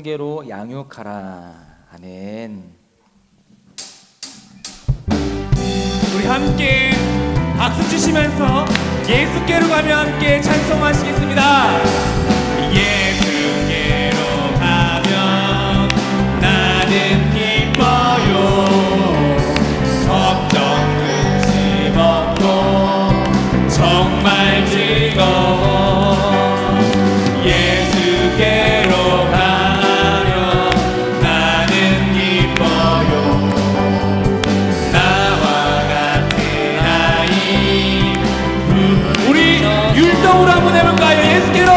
개로 양육하라. 아멘. 우리 함께 박수 치시면서 예수께로 가며 함께 찬송하시겠습니다. 예수께로 가면 나는 기뻐요. 걱정은 집었고 정말 즐거워. 예수께로 가면 나는 기뻐요. 나와 같은 아이 우리 율동으로 한번 해볼까요? 예수께로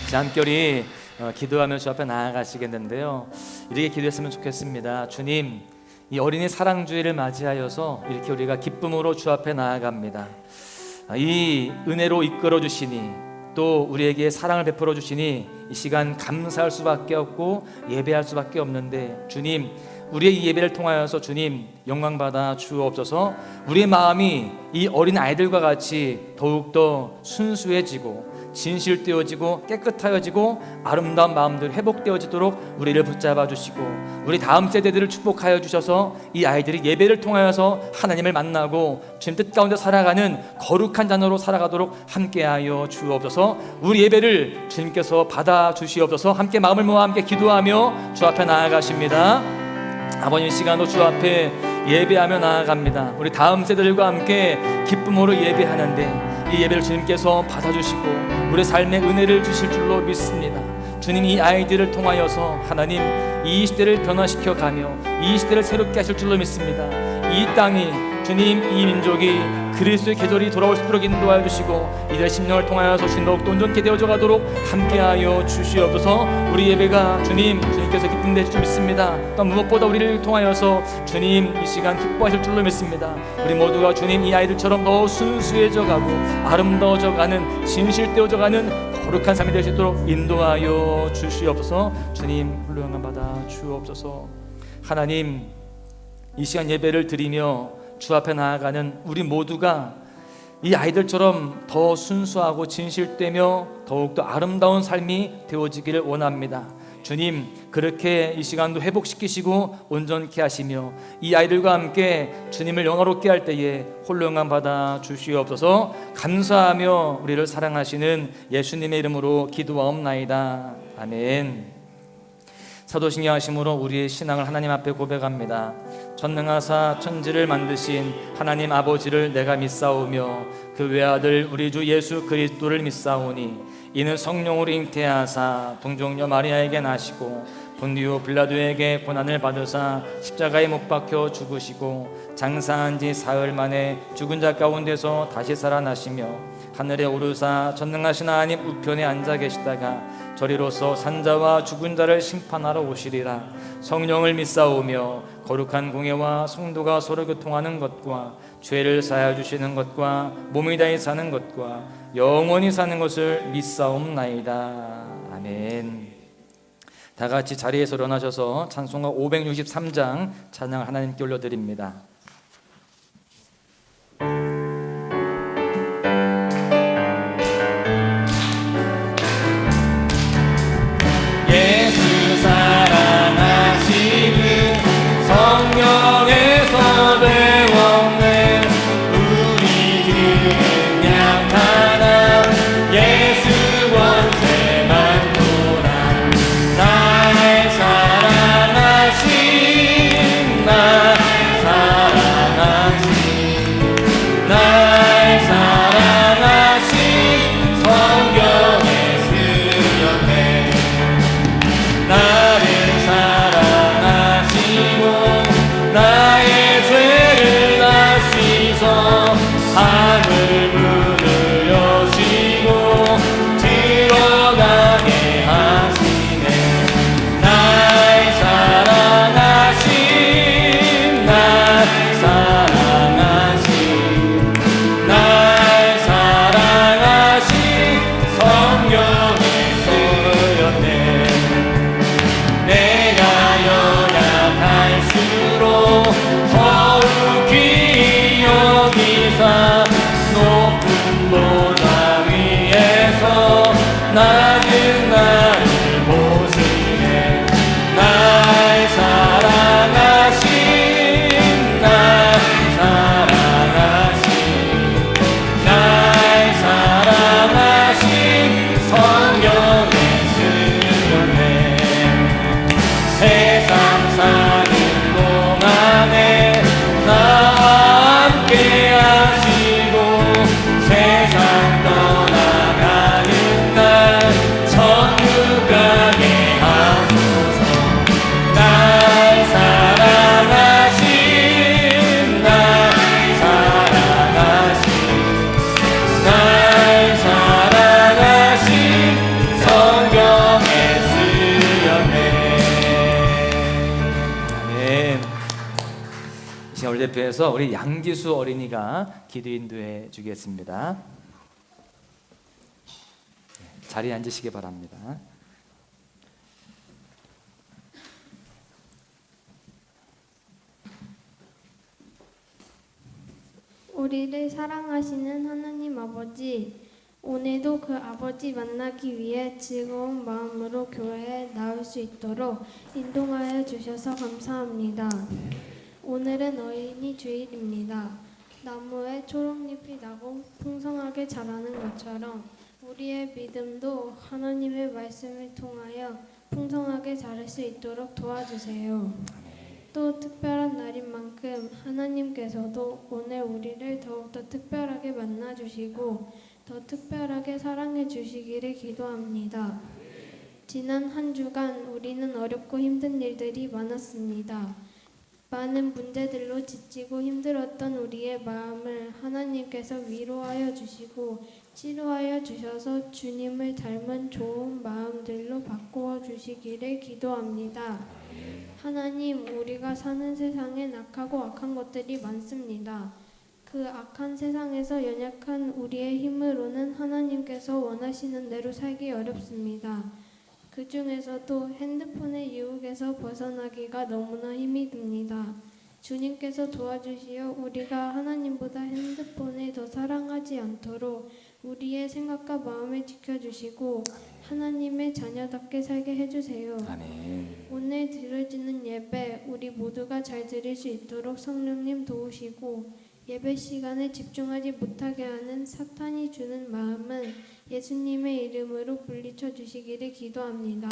자, 함께 우리 기도하며 주 앞에 나아가시겠는데요, 이렇게 기도했으면 좋겠습니다. 주님, 이 어린이 사랑주일을 맞이하여서 이렇게 우리가 기쁨으로 주 앞에 나아갑니다. 이 은혜로 이끌어 주시니, 또 우리에게 사랑을 베풀어 주시니 이 시간 감사할 수밖에 없고 예배할 수밖에 없는데, 주님, 우리의 이 예배를 통하여서 주님 영광 받아 주옵소서. 우리의 마음이 이 어린 아이들과 같이 더욱더 순수해지고 진실되어지고 깨끗하여지고 아름다운 마음들 회복되어지도록 우리를 붙잡아 주시고, 우리 다음 세대들을 축복하여 주셔서 이 아이들이 예배를 통하여서 하나님을 만나고 주님 뜻 가운데 살아가는 거룩한 자녀로 살아가도록 함께하여 주옵소서. 우리 예배를 주님께서 받아 주시옵소서. 함께 마음을 모아 함께 기도하며 주 앞에 나아가십니다. 아버님, 이 시간도 주 앞에 예배하며 나아갑니다. 우리 다음 세대들과 함께 기쁨으로 예배하는데 이 예배를 주님께서 받아주시고 우리 삶의 은혜를 주실 줄로 믿습니다. 주님, 이 아이들을 통하여서 하나님 이 시대를 변화시켜 가며 이 시대를 새롭게 하실 줄로 믿습니다. 이 땅이 주님, 이 민족이 그리스도의 계절이 돌아올 수 있도록 인도하여 주시고 이들 10년을 통하여서 주님 더욱더 온전케 되어져 가도록 함께하여 주시옵소서. 우리 예배가 주님께서 기쁨 되실 줄 믿습니다. 또 무엇보다 우리를 통하여서 주님 이 시간 기뻐하실 줄로 믿습니다. 우리 모두가 주님 이 아이들처럼 더 순수해져 가고 아름다워져 가는, 진실되어져 가는 거룩한 삶이 될 수 있도록 인도하여 주시옵소서. 주님 홀로 영광 받아 주옵소서. 하나님, 이 시간 예배를 드리며 주 앞에 나아가는 우리 모두가 이 아이들처럼 더 순수하고 진실되며 더욱더 아름다운 삶이 되어지기를 원합니다. 주님, 그렇게 이 시간도 회복시키시고 온전케 하시며 이 아이들과 함께 주님을 영화롭게 할 때에 홀로 영광 받아 주시옵소서. 감사하며 우리를 사랑하시는 예수님의 이름으로 기도하옵나이다. 아멘. 사도신경하심으로 우리의 신앙을 하나님 앞에 고백합니다. 전능하사 천지를 만드신 하나님 아버지를 내가 믿사오며 그 외아들 우리 주 예수 그리스도를 믿사오니 이는 성령으로 잉태하사 동정녀 마리아에게 나시고 본디오 빌라도에게 고난을 받으사 십자가에 못 박혀 죽으시고 장사한 지 사흘 만에 죽은 자 가운데서 다시 살아나시며 하늘에 오르사 전능하신 하나님 우편에 앉아 계시다가 저리로서 산자와 죽은 자를 심판하러 오시리라. 성령을 믿사오며 거룩한 공예와 성도가 서로 교통하는 것과 죄를 사하여 주시는 것과 몸이 다히 사는 것과 영원히 사는 것을 믿사옵나이다. 아멘. 다 같이 자리에서 일어나셔서 찬송가 563장 찬양을 하나님께 올려드립니다. 성령에서 배웠네 우리 그는 약하나 예수 권세만 보라. 날 사랑하신 날 사랑하신 성경에 쓰였네. 나를 사랑하시고 나의 죄를 아시소 하늘 문을 여시고 들어가게 하시네. 날 사랑하신 날 사랑하신 날 사랑하신 성령에 쓰였네. 내가 연약할수록 더욱 귀히 여기사 높은 보좌 위에서 낮은 나를 보시네. 날 사랑하신 날 사랑하신 날 사랑하신 성령에 쓰였네. 세상 사는 동안에 나와 함께 하시고 세상 떠나가는 날 천국 대표해서 우리 양기수 어린이가 기도 인도해 주겠습니다. 자리에 앉으시기 바랍니다. 우리를 사랑하시는 하나님 아버지, 오늘도 그 아버지 만나기 위해 즐거운 마음으로 교회에 나올 수 있도록 인도하여 주셔서 감사합니다. 오늘은 어린이 주일입니다. 나무에 초록잎이 나고 풍성하게 자라는 것처럼 우리의 믿음도 하나님의 말씀을 통하여 풍성하게 자랄 수 있도록 도와주세요. 또 특별한 날인 만큼 하나님께서도 오늘 우리를 더욱더 특별하게 만나주시고 더 특별하게 사랑해 주시기를 기도합니다. 지난 한 주간 우리는 어렵고 힘든 일들이 많았습니다. 많은 문제들로 지치고 힘들었던 우리의 마음을 하나님께서 위로하여 주시고 치료하여 주셔서 주님을 닮은 좋은 마음들로 바꾸어 주시기를 기도합니다. 하나님, 우리가 사는 세상엔 악하고 악한 것들이 많습니다. 그 악한 세상에서 연약한 우리의 힘으로는 하나님께서 원하시는 대로 살기 어렵습니다. 그 중에서도 핸드폰의 유혹에서 벗어나기가 너무나 힘이 듭니다. 주님께서 도와주시어 우리가 하나님보다 핸드폰을 더 사랑하지 않도록 우리의 생각과 마음을 지켜주시고 하나님의 자녀답게 살게 해주세요. 아멘. 오늘 드려지는 예배 우리 모두가 잘 드릴 수 있도록 성령님 도우시고 예배 시간에 집중하지 못하게 하는 사탄이 주는 마음은 예수님의 이름으로 물리쳐 주시기를 기도합니다.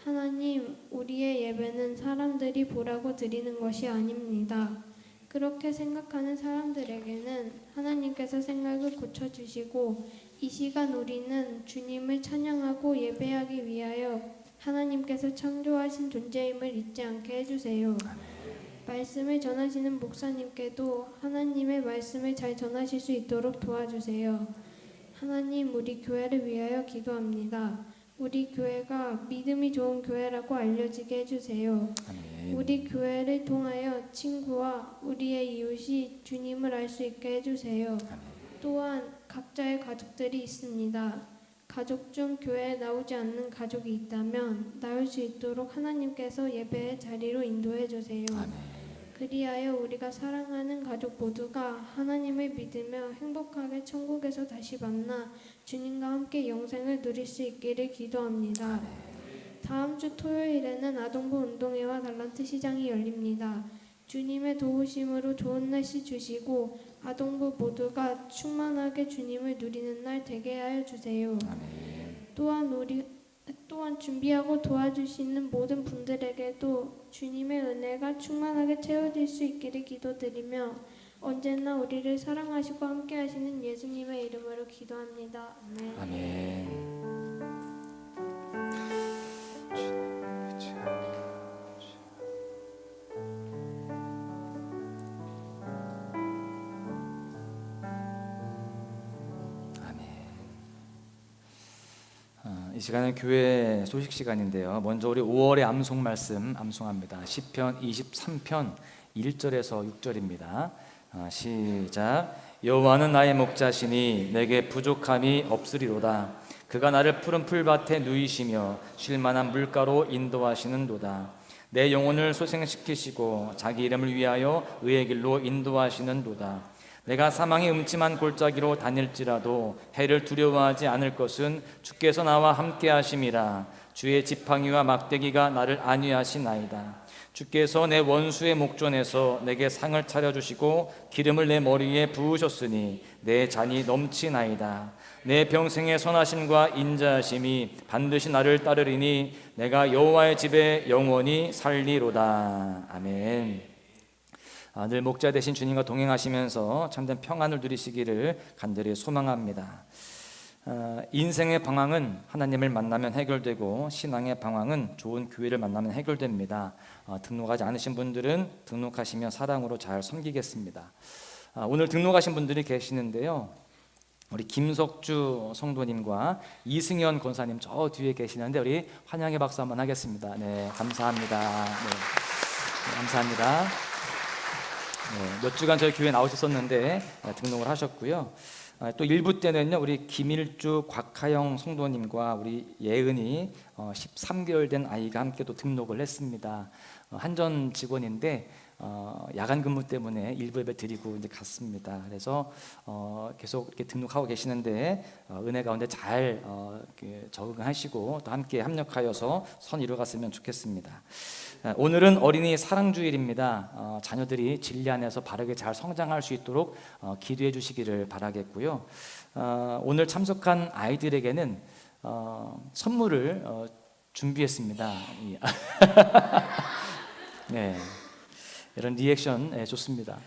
하나님, 우리의 예배는 사람들이 보라고 드리는 것이 아닙니다. 그렇게 생각하는 사람들에게는 하나님께서 생각을 고쳐주시고 이 시간 우리는 주님을 찬양하고 예배하기 위하여 하나님께서 창조하신 존재임을 잊지 않게 해주세요. 말씀을 전하시는 목사님께도 하나님의 말씀을 잘 전하실 수 있도록 도와주세요. 하나님, 우리 교회를 위하여 기도합니다. 우리 교회가 믿음이 좋은 교회라고 알려지게 해주세요. 아멘. 우리 교회를 통하여 친구와 우리의 이웃이 주님을 알 수 있게 해주세요. 또한 각자의 가족들이 있습니다. 가족 중 교회에 나오지 않는 가족이 있다면 나올 수 있도록 하나님께서 예배의 자리로 인도해 주세요. 그리하여 우리가 사랑하는 가족 모두가 하나님을 믿으며 행복하게 천국에서 다시 만나 주님과 함께 영생을 누릴 수 있기를 기도합니다. 다음 주 토요일에는 아동부 운동회와 달란트 시장이 열립니다. 주님의 도우심으로 좋은 날씨 주시고 아동부 모두가 충만하게 주님을 누리는 날 되게 하여 주세요. 또한 준비하고 도와주시는 모든 분들에게도 주님의 은혜가 충만하게 채워질 수 있기를 기도드리며 언제나 우리를 사랑하시고 함께 하시는 예수님의 이름으로 기도합니다. 아멘. 아멘. 이 시간은 교회 소식 시간인데요. 먼저 우리 5월의 암송 말씀 암송합니다. 시편 23편 1절에서 6절입니다. 시작. 여호와는 나의 목자시니 내게 부족함이 없으리로다. 그가 나를 푸른 풀밭에 누이시며 쉴 만한 물가로 인도하시는도다. 내 영혼을 소생시키시고 자기 이름을 위하여 의의 길로 인도하시는도다. 내가 사망의 음침한 골짜기로 다닐지라도 해를 두려워하지 않을 것은 주께서 나와 함께 하심이라. 주의 지팡이와 막대기가 나를 안위하시나이다. 주께서 내 원수의 목전에서 내게 상을 차려주시고 기름을 내 머리에 부으셨으니 내 잔이 넘치나이다. 내 평생의 선하심과 인자하심이 반드시 나를 따르리니 내가 여호와의 집에 영원히 살리로다. 아멘. 늘 목자 되신 주님과 동행하시면서 참된 평안을 누리시기를 간절히 소망합니다. 인생의 방황은 하나님을 만나면 해결되고 신앙의 방황은 좋은 교회를 만나면 해결됩니다. 등록하지 않으신 분들은 등록하시면 사랑으로 잘 섬기겠습니다. 오늘 등록하신 분들이 계시는데요. 우리 김석주 성도님과 이승현 권사님 저 뒤에 계시는데 우리 환영의 박수 한번 하겠습니다. 네, 감사합니다. 네, 감사합니다. 몇 주간 저희 교회 나오셨었는데 등록을 하셨고요. 또 1부 때는요, 우리 김일주, 곽하영 성도님과 우리 예은이 13개월 된 아이가 함께 또 등록을 했습니다. 한전 직원인데 야간 근무 때문에 일부 예배 드리고 이제 갔습니다. 그래서 계속 이렇게 등록하고 계시는데 은혜 가운데 잘 적응하시고 또 함께 합력하여서 선 이루어갔으면 좋겠습니다. 오늘은 어린이 사랑주일입니다. 자녀들이 진리 안에서 바르게 잘 성장할 수 있도록 기도해 주시기를 바라겠고요. 오늘 참석한 아이들에게는 선물을 준비했습니다. 네, 이런 리액션 좋습니다.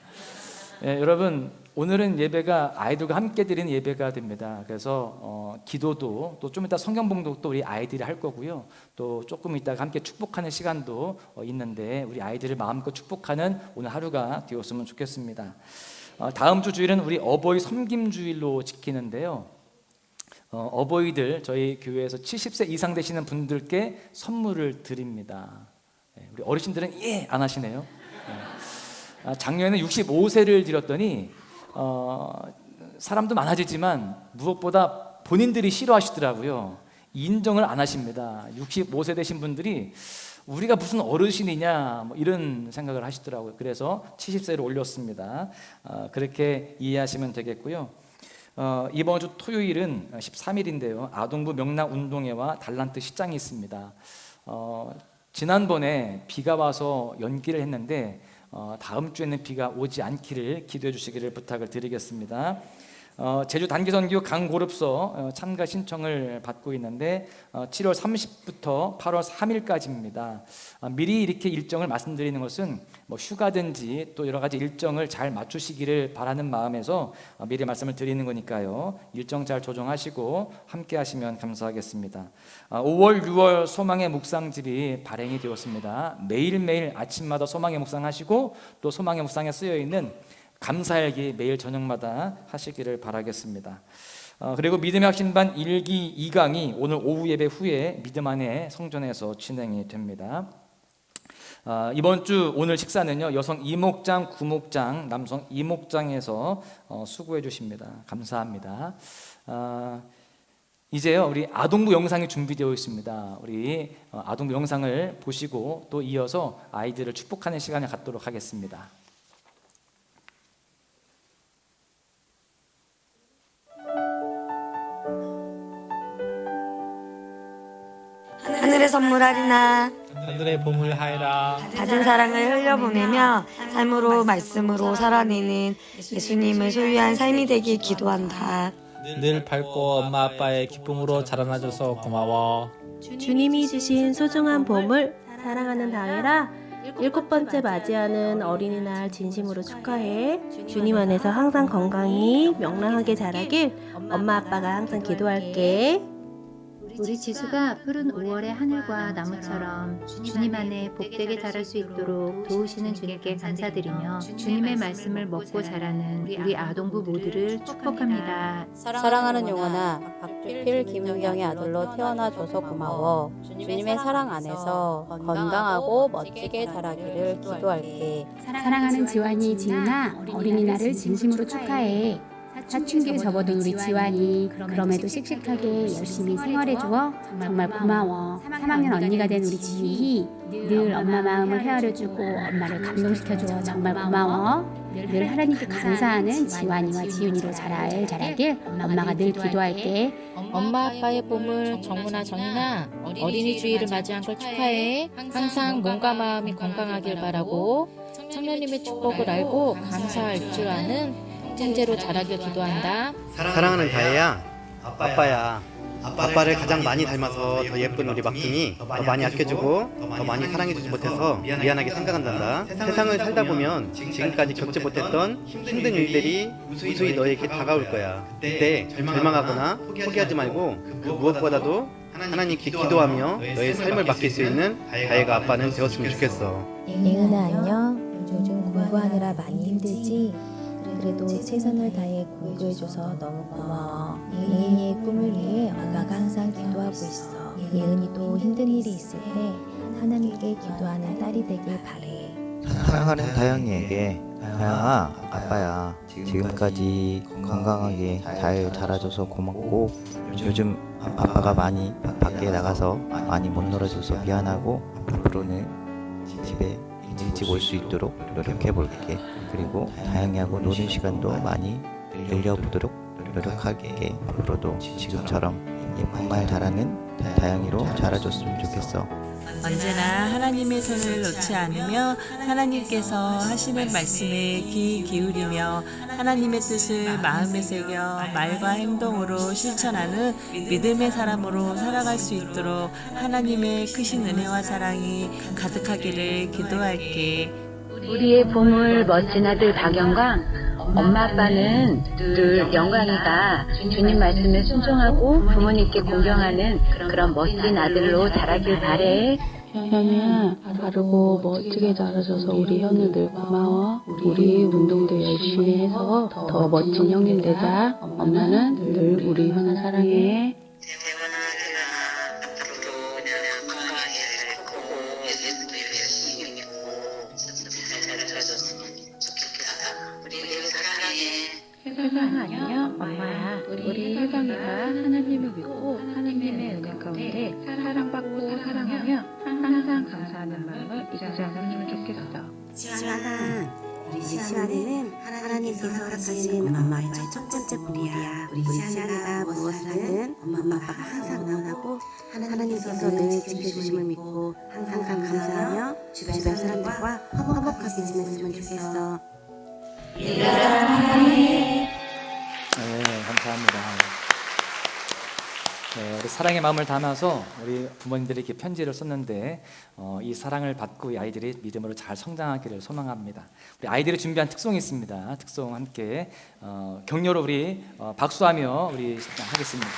여러분, 오늘은 예배가 아이들과 함께 드리는 예배가 됩니다. 그래서 기도도 또 좀 이따 성경 봉독도 우리 아이들이 할 거고요. 또 조금 이따가 함께 축복하는 시간도 있는데 우리 아이들을 마음껏 축복하는 오늘 하루가 되었으면 좋겠습니다. 다음 주 주일은 우리 어버이 섬김 주일로 지키는데요. 어버이들 저희 교회에서 70세 이상 되시는 분들께 선물을 드립니다. 우리 어르신들은 안 하시네요. 작년에는 65세를 드렸더니 사람도 많아지지만 무엇보다 본인들이 싫어하시더라고요. 인정을 안 하십니다. 65세 되신 분들이 우리가 무슨 어르신이냐 뭐 이런 생각을 하시더라고요. 그래서 70세로 올렸습니다. 그렇게 이해하시면 되겠고요. 이번 주 토요일은 13일인데요. 아동부 명랑운동회와 달란트 시장이 있습니다. 지난번에 비가 와서 연기를 했는데 다음 주에는 비가 오지 않기를 기도해 주시기를 부탁을 드리겠습니다. 제주 단기선교 강고릅서 참가 신청을 받고 있는데 7월 30일부터 8월 3일까지입니다. 미리 이렇게 일정을 말씀드리는 것은 뭐 휴가든지 또 여러 가지 일정을 잘 맞추시기를 바라는 마음에서 미리 말씀을 드리는 거니까요. 일정 잘 조정하시고 함께 하시면 감사하겠습니다. 5월, 6월 소망의 묵상집이 발행이 되었습니다. 매일매일 아침마다 소망의 묵상하시고 또 소망의 묵상에 쓰여 있는 감사일기 매일 저녁마다 하시기를 바라겠습니다. 그리고 믿음의 확신반 1기 2강이 오늘 오후 예배 후에 믿음 안에 성전에서 진행이 됩니다. 이번 주 오늘 식사는요, 여성 이목장, 구목장, 남성 이목장에서 수고해 주십니다. 감사합니다. 이제요, 우리 아동부 영상이 준비되어 있습니다. 우리 아동부 영상을 보시고 또 이어서 아이들을 축복하는 시간을 갖도록 하겠습니다. 하늘의 선물 하리나 하늘의 보물 하이라 받은 사랑을 흘려보내며 삶으로 말씀으로 살아내는 예수님을 소유한 삶이 되길 기도한다. 늘 밝고 엄마 아빠의 기쁨으로 자라나줘서 고마워. 주님이 주신 소중한 보물 사랑하는 다혜라 7번째 맞이하는 어린이날 진심으로 축하해. 주님 안에서 항상 건강히 명랑하게 자라길 엄마 아빠가 항상 기도할게. 우리 지수가 푸른 5월의 하늘과 나무처럼 주님 안에 복되게 자랄 수 있도록 도우시는 주님께 감사드리며 주님의 말씀을 먹고 자라는 우리 아동부 모두를 축복합니다. 사랑하는 영혼아, 박주필, 김은경의 아들로 태어나줘서 고마워. 주님의 사랑 안에서 건강하고 멋지게 자라기를 기도할게. 사랑하는 지환이, 지은아, 어린이날을 진심으로 축하해. 사춘기에 접어든 우리 지환이 그럼에도 씩씩하게 열심히 생활해주어 정말 고마워. 3학년 언니가 된 우리 지윤이 늘 엄마 마음을 헤아려주고 엄마를 감동시켜줘 정말 고마워. 늘 하나님께 감사하는 지환이와 지윤이로 자라길 엄마가 늘 기도할게. 엄마 아빠의 보물 정문아 정인아 어린이 주일을 맞이한 걸 축하해. 항상 몸과 마음이 건강하길 바라고 성령님의 축복을 알고 감사할 줄 아는 형제로 자라길 기도한다. 사랑하는 다혜야, 아빠야. 아빠를 가장 많이 닮아서 더 예쁜 우리 막둥이 더 많이 아껴주고 더 많이 사랑해주지 못해서 미안하게 생각한단다. 세상을 살다 보면 지금까지 겪지 못했던 힘든 일들이 무수히 너에게 다가올 거야. 그때 절망하거나 포기하지 말고 그 무엇보다도 하나님께 기도하며 너의 삶을 맡길 수 있는 다혜가 아빠는 되었으면 좋겠어. 예은아 안녕. 요즘 공부하느라 많이 힘들지? 그래도 최선을 다해 공부해줘서 너무 고마워. 예은이의 꿈을 위해 아빠가 항상 기도하고 있어. 예은이도 힘든 일이 있을 때 하나님께 기도하는 딸이 되길 바래. 사랑하는 다영이에게 다영아, 아빠야. 지금까지 건강하게 잘 자라줘서 고맙고 요즘 아빠가 많이 밖에 나가서 많이 못 놀아줘서 미안하고 앞으로는 집에 일찍 올 수 있도록 노력해 볼게. 그리고 다영이하고 노는 시간도 많이 늘려보도록 노력할게. 앞으로도 지금처럼 예쁜 말 잘하는 다영이로 자라줬으면 좋겠어. 언제나 하나님의 손을 놓지 않으며 하나님께서 하시는 말씀에 귀 기울이며 하나님의 뜻을 마음에 새겨 말과 행동으로 실천하는 믿음의 사람으로 살아갈 수 있도록 하나님의 크신 은혜와 사랑이 가득하기를 기도할게. 우리의 보물 멋진 아들 박영광, 엄마 아빠는 늘 영광이가 주님 말씀에 순종하고 부모님께 공경하는 그런 멋진 아들로 자라길 바래. 현우야, 바르고 멋지게 자라줘서 우리 현우 늘 고마워. 우리 운동도 열심히 해서 더 멋진 형님 되자. 엄마는 늘 우리 현우 사랑해. 혜성아 안녕. 엄마야. 우리 혜성이가 하나님을 믿고 하나님의 은혜 가운데 사랑받고 사랑하며 항상 감사하는 마음을 잊지 않았으면 좋겠어. 시원아, 우리 시원이는 하나님께서 허락하신 엄마 아빠의 첫 번째 보물이야. 우리 시원이가 무엇을 하든 엄마 아빠가 항상 응원하고 하나님께서 늘 지켜주심을 믿고 항상 감사하며 주변 사람들과 화목하게 지냈으면 좋겠어. 네, 감사합니다. 네, 우리 사랑의 마음을 담아서 우리 부모님들이 이렇게 편지를 썼는데 이 사랑을 받고 이 아이들이 믿음으로 잘 성장하기를 소망합니다. 우리 아이들이 준비한 특송이 있습니다. 특송 함께 격려로 우리 박수하며 우리 하겠습니다.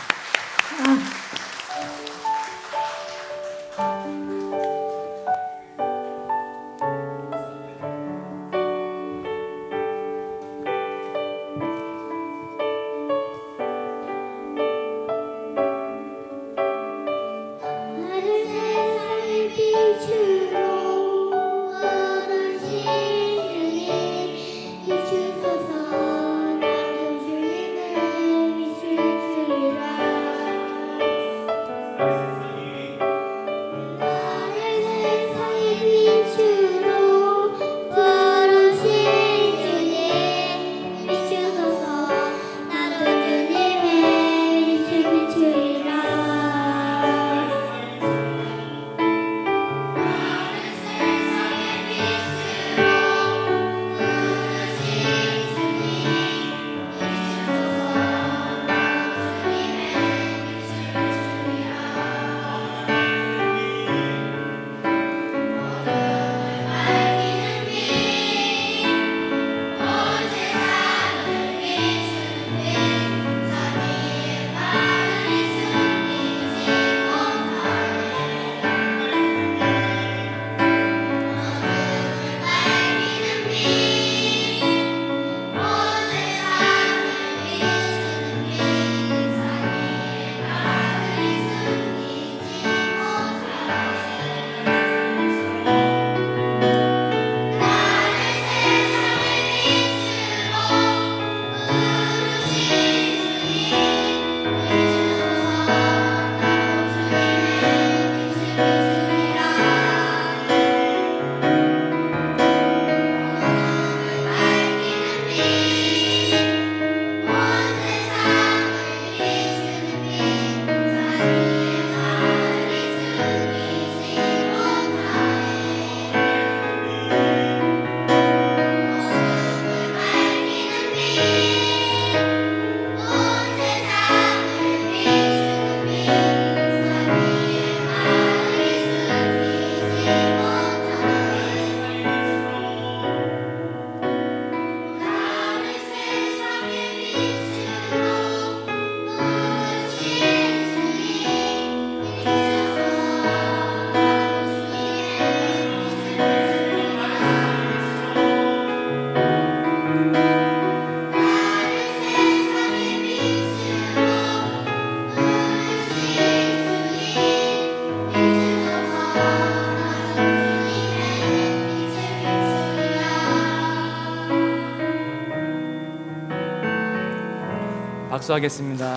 박수하겠습니다.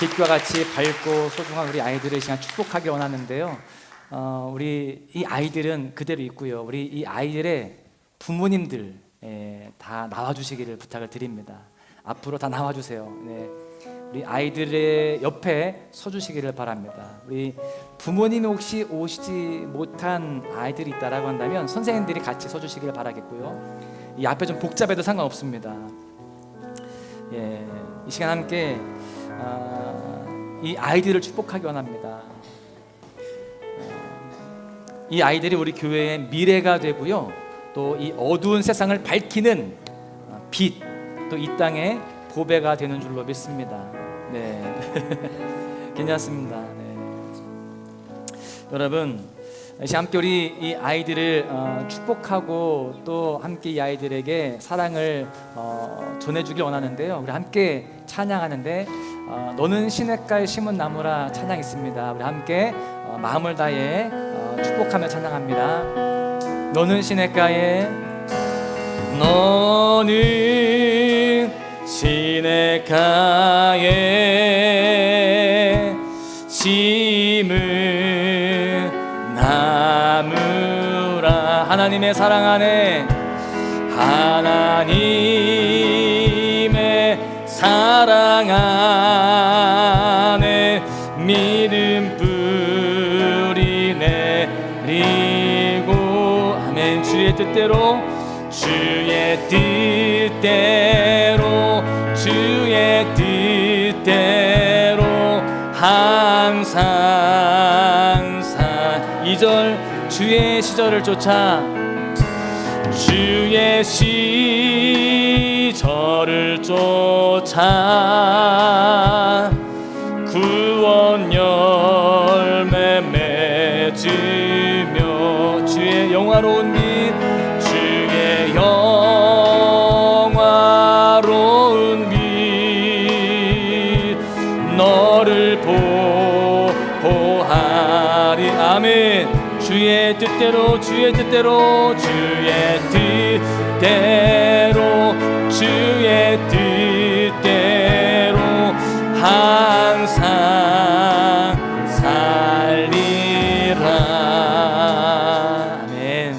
빛과 같이 밝고 소중한 우리 아이들을 이 시간 축복하기 원하는데요. 우리 이 아이들은 그대로 있고요. 우리 이 아이들의 부모님들 다 나와주시기를 부탁을 드립니다. 앞으로 다 나와주세요. 네. 우리 아이들의 옆에 서주시기를 바랍니다. 우리 부모님이 혹시 오시지 못한 아이들이 있다라고 한다면 선생님들이 같이 서주시기를 바라겠고요. 이 앞에 좀 복잡해도 상관없습니다. 이 시간 함께 이 아이들을 축복하기 원합니다. 이 아이들이 우리 교회의 미래가 되고요. 또 이 어두운 세상을 밝히는 빛, 또 이 땅의 보배가 되는 줄로 믿습니다. 네, 괜찮습니다. 네. 여러분, 이제 함께 우리 이 아이들을 축복하고 또 함께 이 아이들에게 사랑을 전해주길 원하는데요. 우리 함께 찬양하는데 너는 시냇가에 심은 나무라 찬양 있습니다. 우리 함께 마음을 다해 축복하며 찬양합니다. 너는 시냇가에 심은 나무라 하나님의 사랑 안에 하나님의 사랑 안에 믿음 뿌리 내리고 아멘. 주의 뜻대로 항상 2절 주의 시절을 쫓아 주의 시절을 쫓아 구원 열매 맺으며 주의 영화로운 빛 주의 영화로운 빛 너를 보호하리 아멘. 주의 뜻대로 주의 뜻대로 주의 뜻대로 주의 뜻대로 항상 살리라 아멘.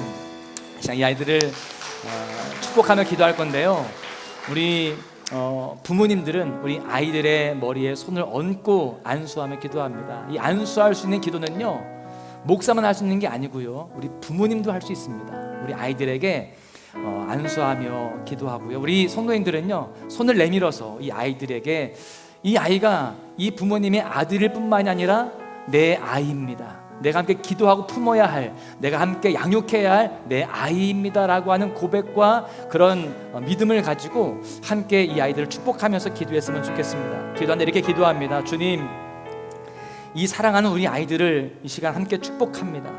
이 아이들을 축복하며 기도할 건데요. 우리 부모님들은 우리 아이들의 머리에 손을 얹고 안수하며 기도합니다. 이 안수할 수 있는 기도는요, 목사만 할 수 있는 게 아니고요, 우리 부모님도 할 수 있습니다. 우리 아이들에게 안수하며 기도하고요. 우리 성도님들은요, 손을 내밀어서 이 아이들에게 이 아이가 이 부모님의 아들일 뿐만이 아니라 내 아이입니다. 내가 함께 기도하고 품어야 할, 내가 함께 양육해야 할 내 아이입니다 라고 하는 고백과 그런 믿음을 가지고 함께 이 아이들을 축복하면서 기도했으면 좋겠습니다. 기도하는데 이렇게 기도합니다. 주님, 이 사랑하는 우리 아이들을 이 시간 함께 축복합니다.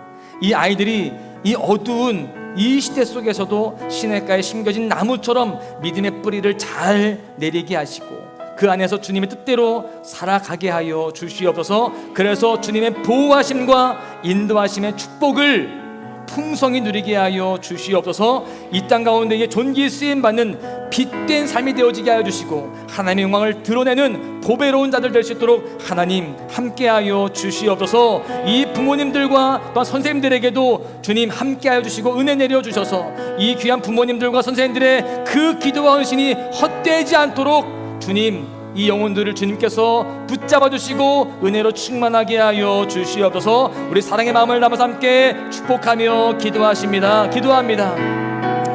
이 아이들이 이 어두운 이 시대 속에서도 시냇가에 심겨진 나무처럼 믿음의 뿌리를 잘 내리게 하시고 그 안에서 주님의 뜻대로 살아가게 하여 주시옵소서. 그래서 주님의 보호하심과 인도하심의 축복을 풍성히 누리게 하여 주시옵소서. 이 땅 가운데에 존귀 쓰임받는 빛된 삶이 되어지게 하여 주시고 하나님의 영광을 드러내는 보배로운 자들 될 수 있도록 하나님 함께하여 주시옵소서. 이 부모님들과 또 선생님들에게도 주님 함께하여 주시고 은혜 내려주셔서 이 귀한 부모님들과 선생님들의 그 기도와 헌신이 헛되지 않도록 주님, 이 영혼들을 주님께서 붙잡아 주시고 은혜로 충만하게 하여 주시옵소서. 우리 사랑의 마음을 담아서 함께 축복하며 기도합니다.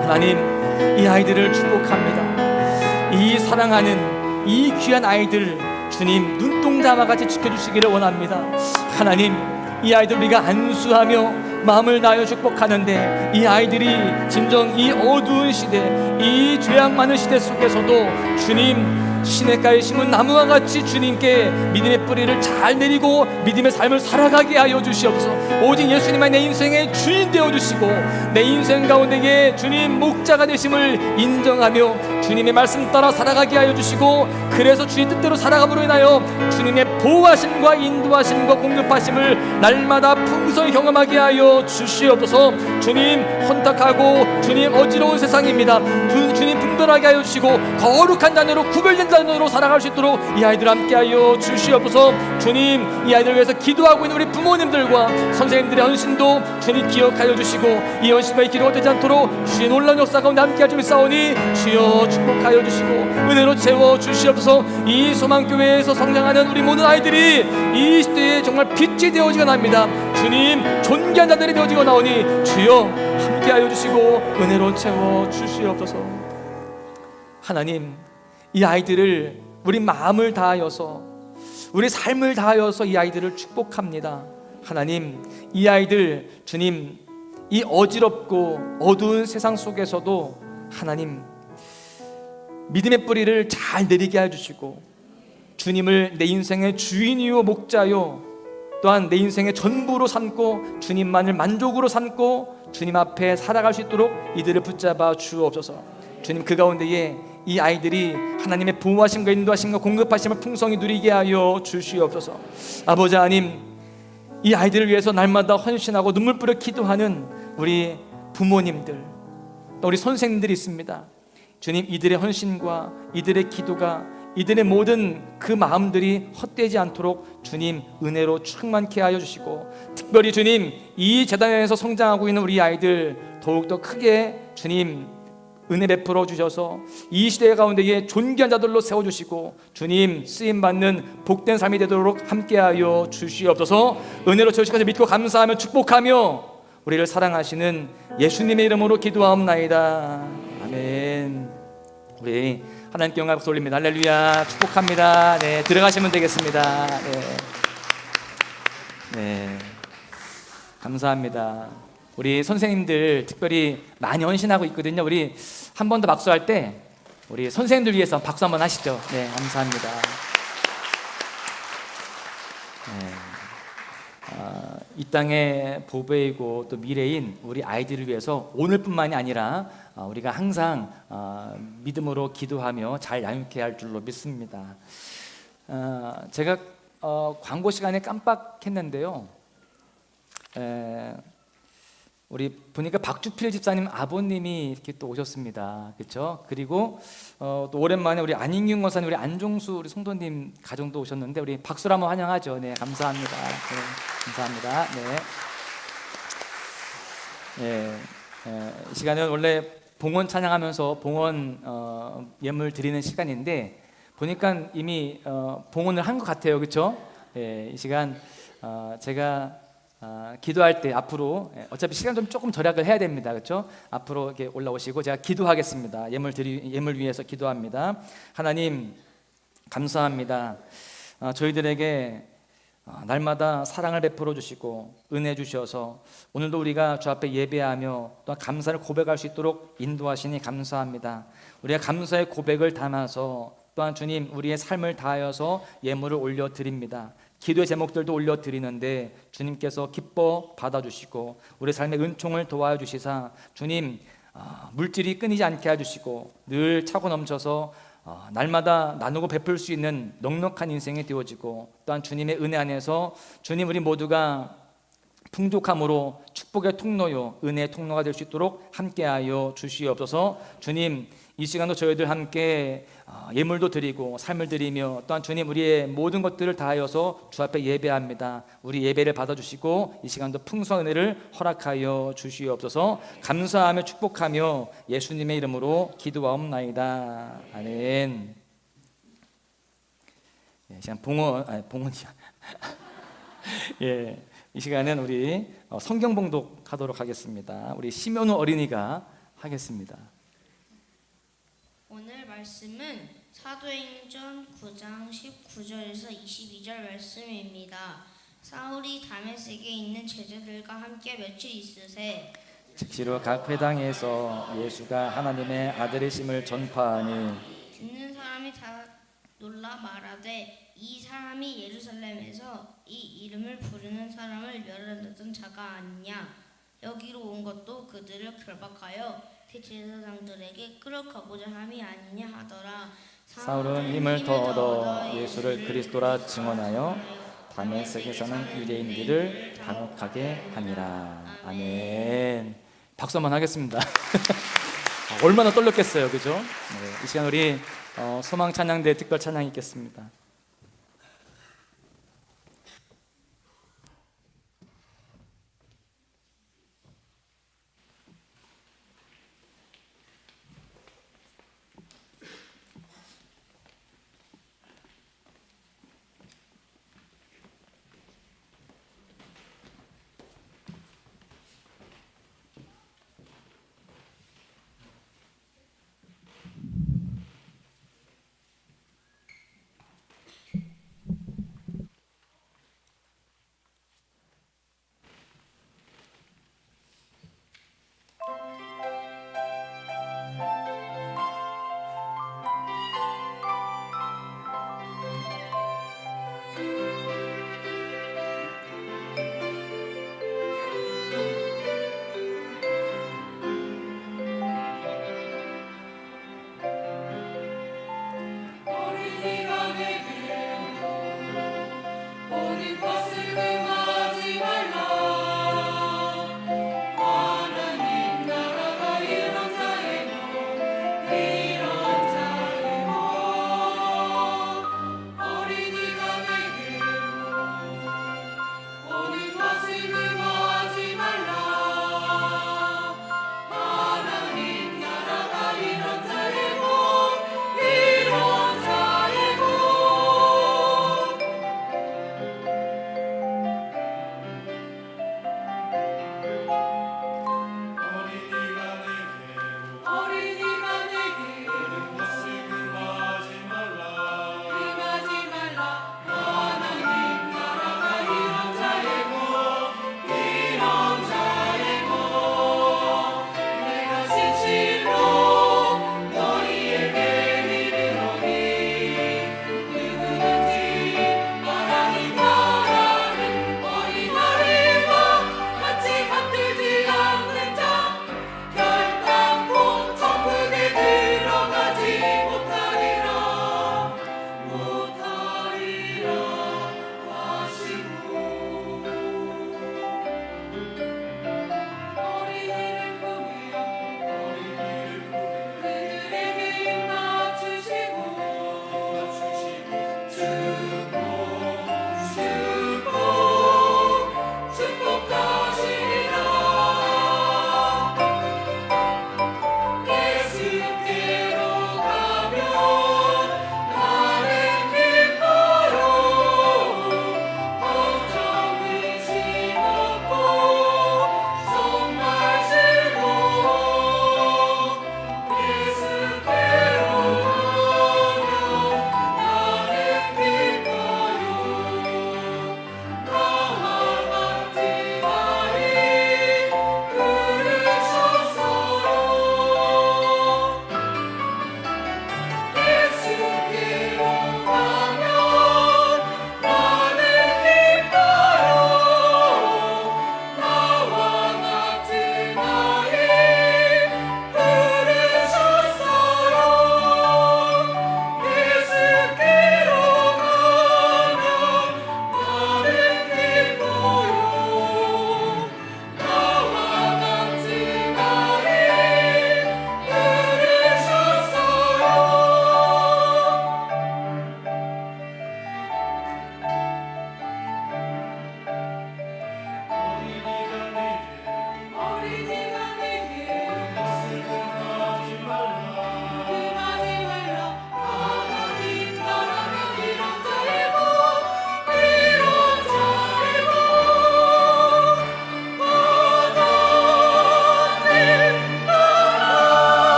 하나님, 이 아이들을 축복합니다. 이 사랑하는 이 귀한 아이들 주님 눈동자와 같이 지켜주시기를 원합니다. 하나님, 이 아이들 우리가 안수하며 마음을 다하여 축복하는데 이 아이들이 진정 이 어두운 시대, 이 죄악 많은 시대 속에서도 주님 시냇가에 심은 나무와 같이 주님께 믿음의 뿌리를 잘 내리고 믿음의 삶을 살아가게 하여 주시옵소서. 오직 예수님만 내 인생의 주인 되어주시고 내 인생 가운데에 주님 목자가 되심을 인정하며 주님의 말씀 따라 살아가게 하여 주시고 그 그래서 주님 뜻대로 살아감으로 인하여 주님의 보호하심과 인도하심과 공급하심을 날마다 풍성히 경험하게 하여 주시옵소서. 주님, 혼탁하고 주님 어지러운 세상입니다. 주님 분별하게 하여 주시고 거룩한 자녀로 구별된 자녀로 살아갈 수 있도록 이 아이들 함께 하여 주시옵소서. 주님, 이 아이들을 위해서 기도하고 있는 우리 부모님들과 선생님들의 헌신도 주님 기억하여 주시고 이 헌신과 이 기도가 되지 않도록 주의 놀라운 역사 가운데 함께 할 줄 믿사오니 주여 축복하여 주시고 은혜로 채워 주시옵소서. 이 소망교회에서 성장하는 우리 모든 아이들이 이 시대에 정말 빛이 되어지가 합니다. 주님, 존귀한 자들이 되어지고 나오니 주여 함께하여 주시고 은혜로 채워 주시옵소서. 하나님, 이 아이들을 우리 마음을 다하여서 우리 삶을 다하여서 이 아이들을 축복합니다. 하나님, 이 아이들 주님 이 어지럽고 어두운 세상 속에서도 하나님 믿음의 뿌리를 잘 내리게 해주시고 주님을 내 인생의 주인이요 목자요 또한 내 인생의 전부로 삼고 주님만을 만족으로 삼고 주님 앞에 살아갈 수 있도록 이들을 붙잡아 주옵소서. 주님, 그 가운데에 이 아이들이 하나님의 보호하심과 인도하심과 공급하심을 풍성히 누리게 하여 주시옵소서. 아버지 하나님, 이 아이들을 위해서 날마다 헌신하고 눈물 뿌려 기도하는 우리 부모님들 또 우리 선생님들이 있습니다. 주님, 이들의 헌신과 이들의 기도가 이들의 모든 그 마음들이 헛되지 않도록 주님 은혜로 충만케 하여 주시고 특별히 주님 이 재단에서 성장하고 있는 우리 아이들 더욱더 크게 주님 은혜 베풀어 주셔서 이 시대 가운데에 존귀한 자들로 세워주시고 주님 쓰임받는 복된 삶이 되도록 함께하여 주시옵소서. 은혜로 채우시고 믿고 감사하며 축복하며 우리를 사랑하시는 예수님의 이름으로 기도하옵나이다. 아멘. 우리 하나님께 영광 박수 올립니다. 할렐루야. 축복합니다. 네, 들어가시면 되겠습니다. 네, 감사합니다. 우리 선생님들 특별히 많이 헌신하고 있거든요. 우리 한 번 더 박수할 때 우리 선생님들 위해서 박수 한번 하시죠. 네, 감사합니다. 네. 이 땅의 보배이고 또 미래인 우리 아이들을 위해서 오늘뿐만이 아니라 우리가 항상 믿음으로 기도하며 잘 양육해야 할 줄로 믿습니다. 제가 광고 시간에 깜빡했는데요. 우리 보니까 박주필 집사님 아버님이 이렇게 또 오셨습니다. 그렇죠? 그리고 또 오랜만에 우리 안인균 권사님, 우리 안종수 우리 성도님 가정도 오셨는데 우리 박수로 한번 환영하죠. 네, 감사합니다. 네, 감사합니다. 네. 이 시간은 원래 봉헌 찬양하면서 봉헌 예물 드리는 시간인데 보니까 이미 봉헌을 한 것 같아요. 그렇죠? 이 시간 제가 기도할 때 앞으로 어차피 시간 좀 조금 절약을 해야 됩니다. 그렇죠? 앞으로 이렇게 올라오시고 제가 기도하겠습니다. 예물 위해서 기도합니다. 하나님 감사합니다. 저희들에게 날마다 사랑을 베풀어 주시고 은혜 주셔서 오늘도 우리가 주 앞에 예배하며 또 감사를 고백할 수 있도록 인도하시니 감사합니다. 우리가 감사의 고백을 담아서 또한 주님 우리의 삶을 다하여서 예물을 올려드립니다. 기도의 제목들도 올려드리는데 주님께서 기뻐 받아주시고 우리 삶의 은총을 도와주시사 주님 물질이 끊이지 않게 해주시고 늘 차고 넘쳐서 날마다 나누고 베풀 수 있는 넉넉한 인생이 되어지고 또한 주님의 은혜 안에서 주님 우리 모두가 풍족함으로 축복의 통로요 은혜의 통로가 될 수 있도록 함께하여 주시옵소서. 주님 이 시간도 저희들 함께 예물도 드리고 삶을 드리며 또한 주님 우리의 모든 것들을 다하여서 주 앞에 예배합니다. 우리 예배를 받아주시고 이 시간도 풍성한 은혜를 허락하여 주시옵소서. 감사하며 축복하며 예수님의 이름으로 기도하옵나이다. 아멘. 시간 봉헌이야. 예, 이 시간은 우리 성경 봉독하도록 하겠습니다. 우리 심연우 어린이가 하겠습니다. 오늘 말씀은 사도행전 9장 19절에서 22절 말씀입니다. 사울이 다메섹에 있는 제자들과 함께 며칠 있으세 즉시로 각 회당에서 예수가 하나님의 아들이심을 전파하니 듣는 사람이 다 놀라 말하되 이 사람이 예루살렘에서 이 이름을 부르는 사람을 멸하던 자가 아니냐. 여기로 온 것도 그들을 결박하여 대제사장들에게 끌어가고자 함이 아니냐 하더라. 사울은 힘을 더 얻어 예수를 그리스도라 증언하여 다메섹에서는 유대인들을 당혹하게 하니라. 아멘. 박수 한번 하겠습니다. 얼마나 떨렸겠어요, 그죠? 네, 이 시간 우리 소망 찬양대 특별 찬양 있겠습니다.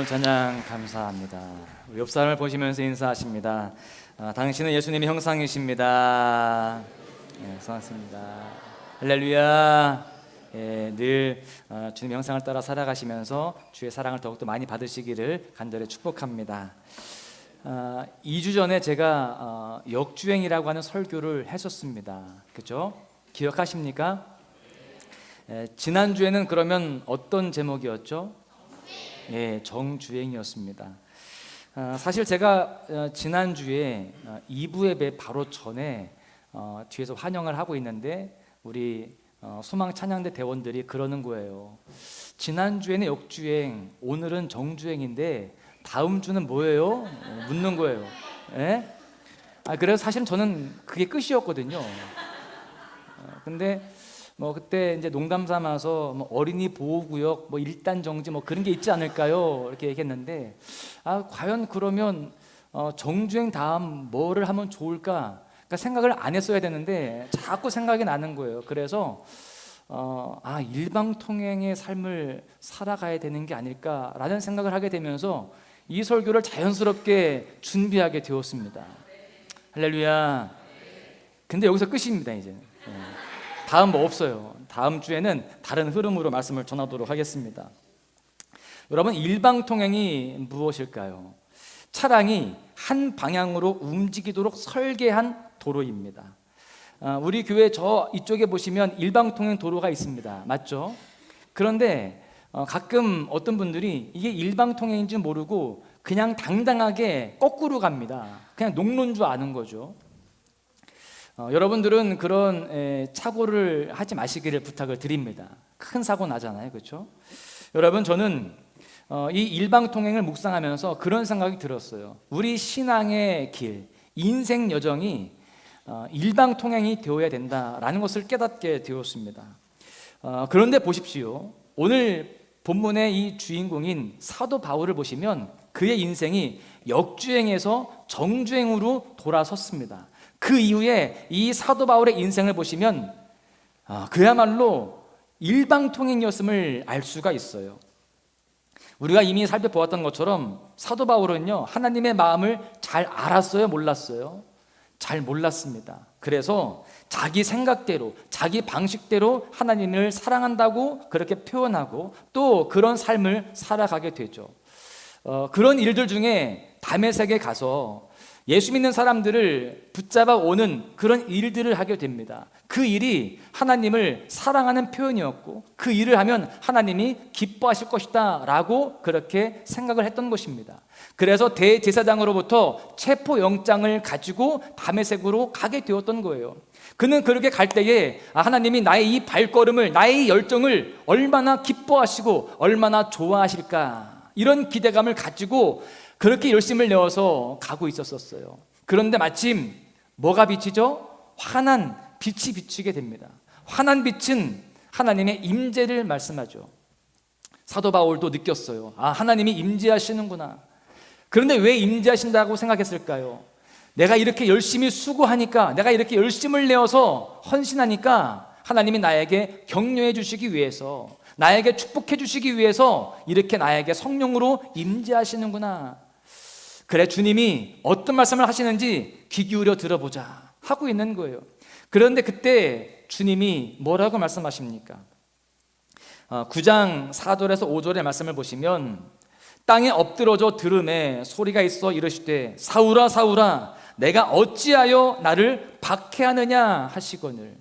찬양 감사합니다. 우리 옆 사람을 보시면서 인사하십니다. 당신은 예수님의 형상이십니다. 네, 수고하셨습니다. 할렐루야. 늘 주님 형상을 따라 살아가시면서 주의 사랑을 더욱더 많이 받으시기를 간절히 축복합니다. 2주 전에 제가 역주행이라고 하는 설교를 했었습니다. 그죠? 기억하십니까? 지난주에는 그러면 어떤 제목이었죠? 예, 정주행이었습니다. 사실 제가 지난주에 2부 예배 바로 전에 뒤에서 환영을 하고 있는데 우리 소망 찬양대 대원들이 그러는 거예요. 지난주에는 역주행, 오늘은 정주행인데 다음 주는 뭐예요? 묻는 거예요. 예? 그래서 사실은 저는 그게 끝이었거든요. 근데 뭐 그때 이제 농담 삼아서 뭐 어린이 보호구역 뭐 일단 정지 뭐 그런 게 있지 않을까요? 이렇게 얘기했는데 과연 그러면 정주행 다음 뭐를 하면 좋을까? 그러니까 생각을 안 했어야 되는데 자꾸 생각이 나는 거예요. 그래서 일방통행의 삶을 살아가야 되는 게 아닐까라는 생각을 하게 되면서 이 설교를 자연스럽게 준비하게 되었습니다. 할렐루야. 근데 여기서 끝입니다. 이제 다음 뭐 없어요. 다음 주에는 다른 흐름으로 말씀을 전하도록 하겠습니다. 여러분, 일방통행이 무엇일까요? 차량이 한 방향으로 움직이도록 설계한 도로입니다. 우리 교회 저 이쪽에 보시면 일방통행 도로가 있습니다. 맞죠? 그런데 가끔 어떤 분들이 이게 일방통행인지 모르고 그냥 당당하게 거꾸로 갑니다. 그냥 녹로인 줄 아는 거죠. 여러분들은 그런 착오를 하지 마시기를 부탁을 드립니다. 큰 사고 나잖아요. 그렇죠? 여러분, 저는 이 일방통행을 묵상하면서 그런 생각이 들었어요. 우리 신앙의 길, 인생 여정이 일방통행이 되어야 된다라는 것을 깨닫게 되었습니다. 그런데 보십시오. 오늘 본문의 이 주인공인 사도 바울을 보시면 그의 인생이 역주행에서 정주행으로 돌아섰습니다. 그 이후에 이 사도 바울의 인생을 보시면 그야말로 일방통행이었음을 알 수가 있어요. 우리가 이미 살펴보았던 것처럼 사도 바울은요, 하나님의 마음을 잘 알았어요? 몰랐어요? 잘 몰랐습니다. 그래서 자기 생각대로, 자기 방식대로 하나님을 사랑한다고 그렇게 표현하고 또 그런 삶을 살아가게 되죠. 그런 일들 중에 다메섹에 가서 예수 믿는 사람들을 붙잡아 오는 그런 일들을 하게 됩니다. 그 일이 하나님을 사랑하는 표현이었고 그 일을 하면 하나님이 기뻐하실 것이다 라고 그렇게 생각을 했던 것입니다. 그래서 대제사장으로부터 체포영장을 가지고 다메섹으로 가게 되었던 거예요. 그는 그렇게 갈 때에 하나님이 나의 이 발걸음을, 나의 이 열정을 얼마나 기뻐하시고 얼마나 좋아하실까, 이런 기대감을 가지고 그렇게 열심을 내어서 가고 있었어요. 그런데 마침 뭐가 비치죠? 환한 빛이 비치게 됩니다. 환한 빛은 하나님의 임재를 말씀하죠. 사도 바울도 느꼈어요. 하나님이 임재하시는구나. 그런데 왜 임재하신다고 생각했을까요? 내가 이렇게 열심히 수고하니까, 내가 이렇게 열심을 내어서 헌신하니까 하나님이 나에게 격려해 주시기 위해서, 나에게 축복해 주시기 위해서 이렇게 나에게 성령으로 임재하시는구나. 그래, 주님이 어떤 말씀을 하시는지 귀 기울여 들어보자 하고 있는 거예요. 그런데 그때 주님이 뭐라고 말씀하십니까? 9장 4절에서 5절의 말씀을 보시면 땅에 엎드러져 들음에 소리가 있어 이르시되 사울아 사울아 내가 어찌하여 나를 박해하느냐 하시거늘.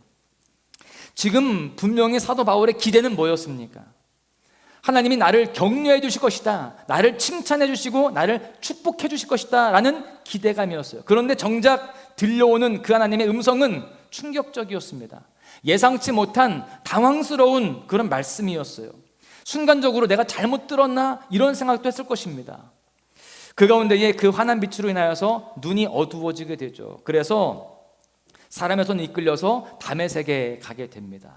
지금 분명히 사도 바울의 기대는 뭐였습니까? 하나님이 나를 격려해 주실 것이다, 나를 칭찬해 주시고 나를 축복해 주실 것이다 라는 기대감이었어요. 그런데 정작 들려오는 그 하나님의 음성은 충격적이었습니다. 예상치 못한 당황스러운 그런 말씀이었어요. 순간적으로 내가 잘못 들었나 이런 생각도 했을 것입니다. 그 가운데에 그 환한 빛으로 인하여서 눈이 어두워지게 되죠. 그래서 사람의 손에 이끌려서 다메섹에 가게 됩니다.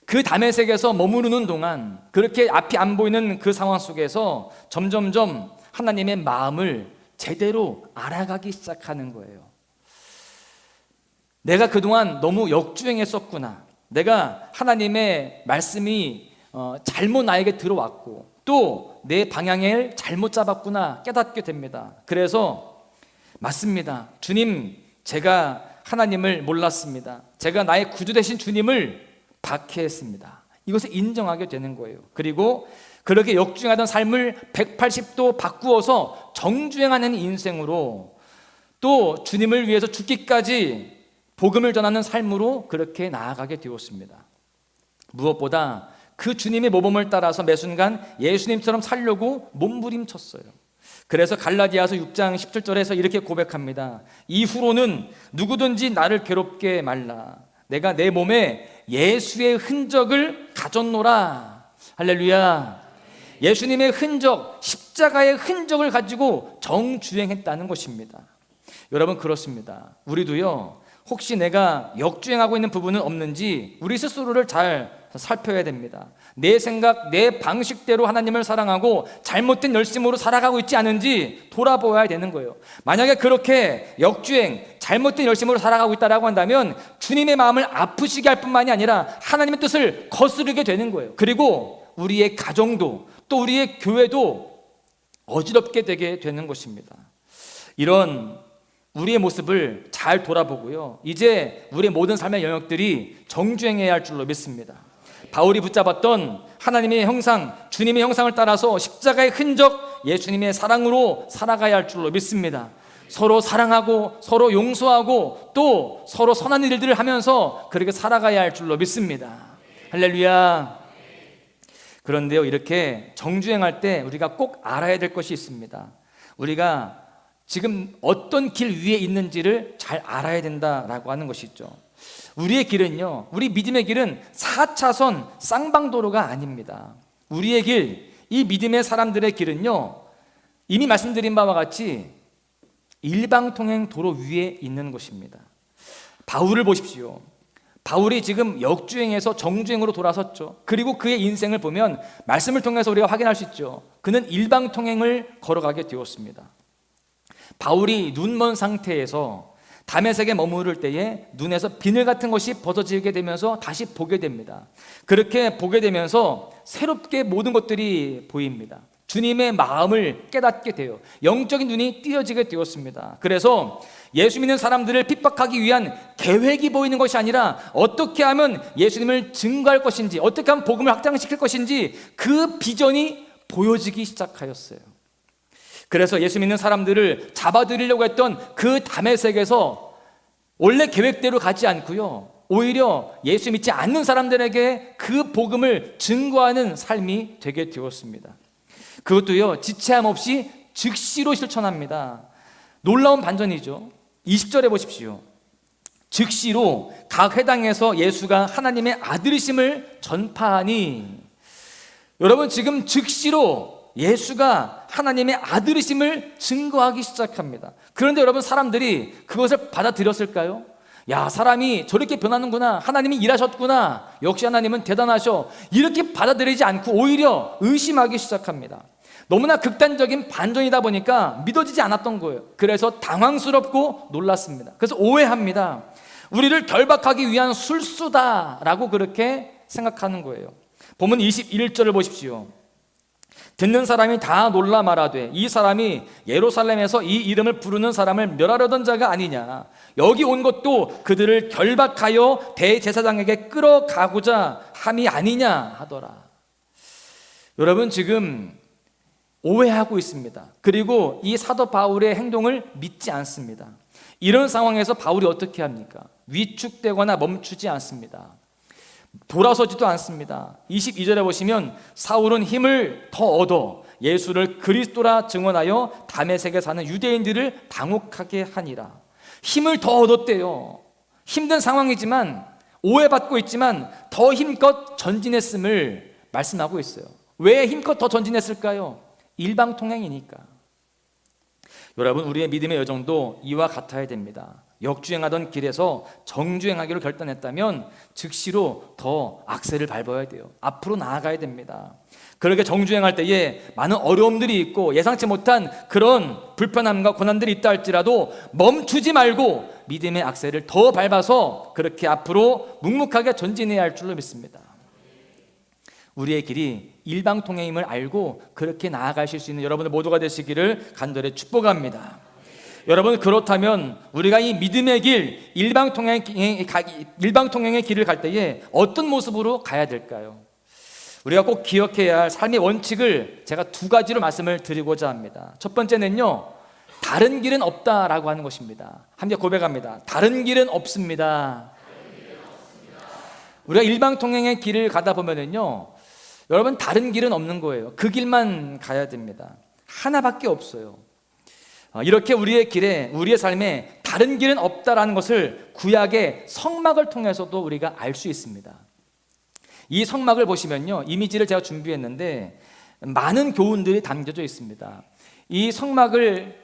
그 다메섹에서 머무르는 동안 그렇게 앞이 안 보이는 그 상황 속에서 점점점 하나님의 마음을 제대로 알아가기 시작하는 거예요. 내가 그동안 너무 역주행했었구나. 내가 하나님의 말씀이 잘못 나에게 들어왔고 또 내 방향을 잘못 잡았구나 깨닫게 됩니다. 그래서 맞습니다. 주님, 제가 하나님을 몰랐습니다. 제가 나의 구주 되신 주님을 박해했습니다. 이것을 인정하게 되는 거예요. 그리고 그렇게 역주행하던 삶을 180도 바꾸어서 정주행하는 인생으로, 또 주님을 위해서 죽기까지 복음을 전하는 삶으로 그렇게 나아가게 되었습니다. 무엇보다 그 주님의 모범을 따라서 매 순간 예수님처럼 살려고 몸부림쳤어요. 그래서 갈라디아서 6장 17절에서 이렇게 고백합니다. 이후로는 누구든지 나를 괴롭게 말라. 내가 내 몸에 예수의 흔적을 가졌노라. 할렐루야. 예수님의 흔적, 십자가의 흔적을 가지고 정주행했다는 것입니다. 여러분, 그렇습니다. 우리도요, 혹시 내가 역주행하고 있는 부분은 없는지 우리 스스로를 잘 살펴야 됩니다. 내 생각, 내 방식대로 하나님을 사랑하고 잘못된 열심으로 살아가고 있지 않은지 돌아보아야 되는 거예요. 만약에 그렇게 역주행, 잘못된 열심으로 살아가고 있다고 한다면 주님의 마음을 아프시게 할 뿐만이 아니라 하나님의 뜻을 거스르게 되는 거예요. 그리고 우리의 가정도, 또 우리의 교회도 어지럽게 되게 되는 것입니다. 이런 우리의 모습을 잘 돌아보고요, 이제 우리의 모든 삶의 영역들이 정주행해야 할 줄로 믿습니다. 바울이 붙잡았던 하나님의 형상, 주님의 형상을 따라서 십자가의 흔적, 예수님의 사랑으로 살아가야 할 줄로 믿습니다. 서로 사랑하고 서로 용서하고 또 서로 선한 일들을 하면서 그렇게 살아가야 할 줄로 믿습니다. 할렐루야. 그런데요, 이렇게 정주행할 때 우리가 꼭 알아야 될 것이 있습니다. 우리가 지금 어떤 길 위에 있는지를 잘 알아야 된다라고 하는 것이죠. 우리의 길은요, 우리 믿음의 길은 4차선 쌍방도로가 아닙니다. 우리의 길, 이 믿음의 사람들의 길은요, 이미 말씀드린 바와 같이 일방통행 도로 위에 있는 것입니다. 바울을 보십시오. 바울이 지금 역주행에서 정주행으로 돌아섰죠. 그리고 그의 인생을 보면 말씀을 통해서 우리가 확인할 수 있죠. 그는 일방통행을 걸어가게 되었습니다. 바울이 눈먼 상태에서 다메섹에 머무를 때에 눈에서 비늘 같은 것이 벗어지게 되면서 다시 보게 됩니다. 그렇게 보게 되면서 새롭게 모든 것들이 보입니다. 주님의 마음을 깨닫게 돼요. 영적인 눈이 띄어지게 되었습니다. 그래서 예수 믿는 사람들을 핍박하기 위한 계획이 보이는 것이 아니라 어떻게 하면 예수님을 증거할 것인지, 어떻게 하면 복음을 확장시킬 것인지 그 비전이 보여지기 시작하였어요. 그래서 예수 믿는 사람들을 잡아들이려고 했던 그 다메섹에서 원래 계획대로 가지 않고요, 오히려 예수 믿지 않는 사람들에게 그 복음을 증거하는 삶이 되게 되었습니다. 그것도요, 지체함 없이 즉시로 실천합니다. 놀라운 반전이죠. 20절에 보십시오. 즉시로 각 회당에서 예수가 하나님의 아들이심을 전파하니. 여러분, 지금 즉시로 예수가 하나님의 아들이심을 증거하기 시작합니다. 그런데 여러분, 사람들이 그것을 받아들였을까요? 야, 사람이 저렇게 변하는구나, 하나님이 일하셨구나, 역시 하나님은 대단하셔, 이렇게 받아들이지 않고 오히려 의심하기 시작합니다. 너무나 극단적인 반전이다 보니까 믿어지지 않았던 거예요. 그래서 당황스럽고 놀랐습니다. 그래서 오해합니다. 우리를 결박하기 위한 술수다라고 그렇게 생각하는 거예요. 보면 21절을 보십시오. 듣는 사람이 다 놀라 말하되 이 사람이 예루살렘에서 이 이름을 부르는 사람을 멸하려던 자가 아니냐. 여기 온 것도 그들을 결박하여 대제사장에게 끌어가고자 함이 아니냐 하더라. 여러분, 지금 오해하고 있습니다. 그리고 이 사도 바울의 행동을 믿지 않습니다. 이런 상황에서 바울이 어떻게 합니까? 위축되거나 멈추지 않습니다. 돌아서지도 않습니다. 22절에 보시면 사울은 힘을 더 얻어 예수를 그리스도라 증언하여 다메섹에 사는 유대인들을 당혹하게 하니라. 힘을 더 얻었대요. 힘든 상황이지만, 오해받고 있지만 더 힘껏 전진했음을 말씀하고 있어요. 왜 힘껏 더 전진했을까요? 일방통행이니까. 여러분, 우리의 믿음의 여정도 이와 같아야 됩니다. 역주행하던 길에서 정주행하기로 결단했다면 즉시로 더 악셀을 밟아야 돼요. 앞으로 나아가야 됩니다. 그렇게 정주행할 때에 많은 어려움들이 있고 예상치 못한 그런 불편함과 고난들이 있다 할지라도 멈추지 말고 믿음의 악셀을 더 밟아서 그렇게 앞으로 묵묵하게 전진해야 할 줄로 믿습니다. 우리의 길이 일방통행임을 알고 그렇게 나아가실 수 있는 여러분들 모두가 되시기를 간절히 축복합니다. 여러분, 그렇다면 우리가 이 믿음의 길, 일방통행의 길을 갈 때에 어떤 모습으로 가야 될까요? 우리가 꼭 기억해야 할 삶의 원칙을 제가 두 가지로 말씀을 드리고자 합니다. 첫 번째는요, 다른 길은 없다라고 하는 것입니다. 함께 고백합니다. 다른 길은 없습니다. 우리가 일방통행의 길을 가다 보면은요, 여러분 다른 길은 없는 거예요. 그 길만 가야 됩니다. 하나밖에 없어요. 이렇게 우리의 길에, 우리의 삶에 다른 길은 없다라는 것을 구약의 성막을 통해서도 우리가 알 수 있습니다. 이 성막을 보시면요, 이미지를 제가 준비했는데 많은 교훈들이 담겨져 있습니다. 이 성막을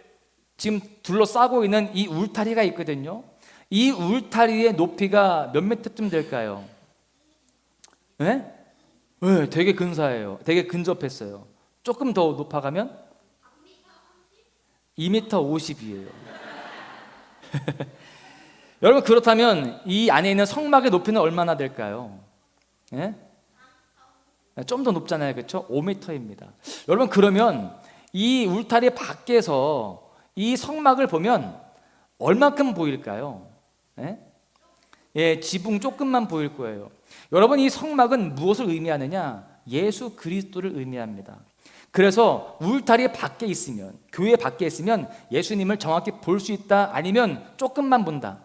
지금 둘러싸고 있는 이 울타리가 있거든요. 이 울타리의 높이가 몇 미터쯤 될까요? 네? 네, 되게 근사해요. 되게 근접했어요. 조금 더 높아가면 2m 50이에요. 여러분, 그렇다면 이 안에 있는 성막의 높이는 얼마나 될까요? 예? 좀 더 높잖아요, 그렇죠? 5m입니다. 여러분, 그러면 이 울타리 밖에서 이 성막을 보면 얼마큼 보일까요? 예? 예, 지붕 조금만 보일 거예요. 여러분, 이 성막은 무엇을 의미하느냐? 예수 그리스도를 의미합니다. 그래서 울타리 밖에 있으면, 교회 밖에 있으면 예수님을 정확히 볼 수 있다, 아니면 조금만 본다.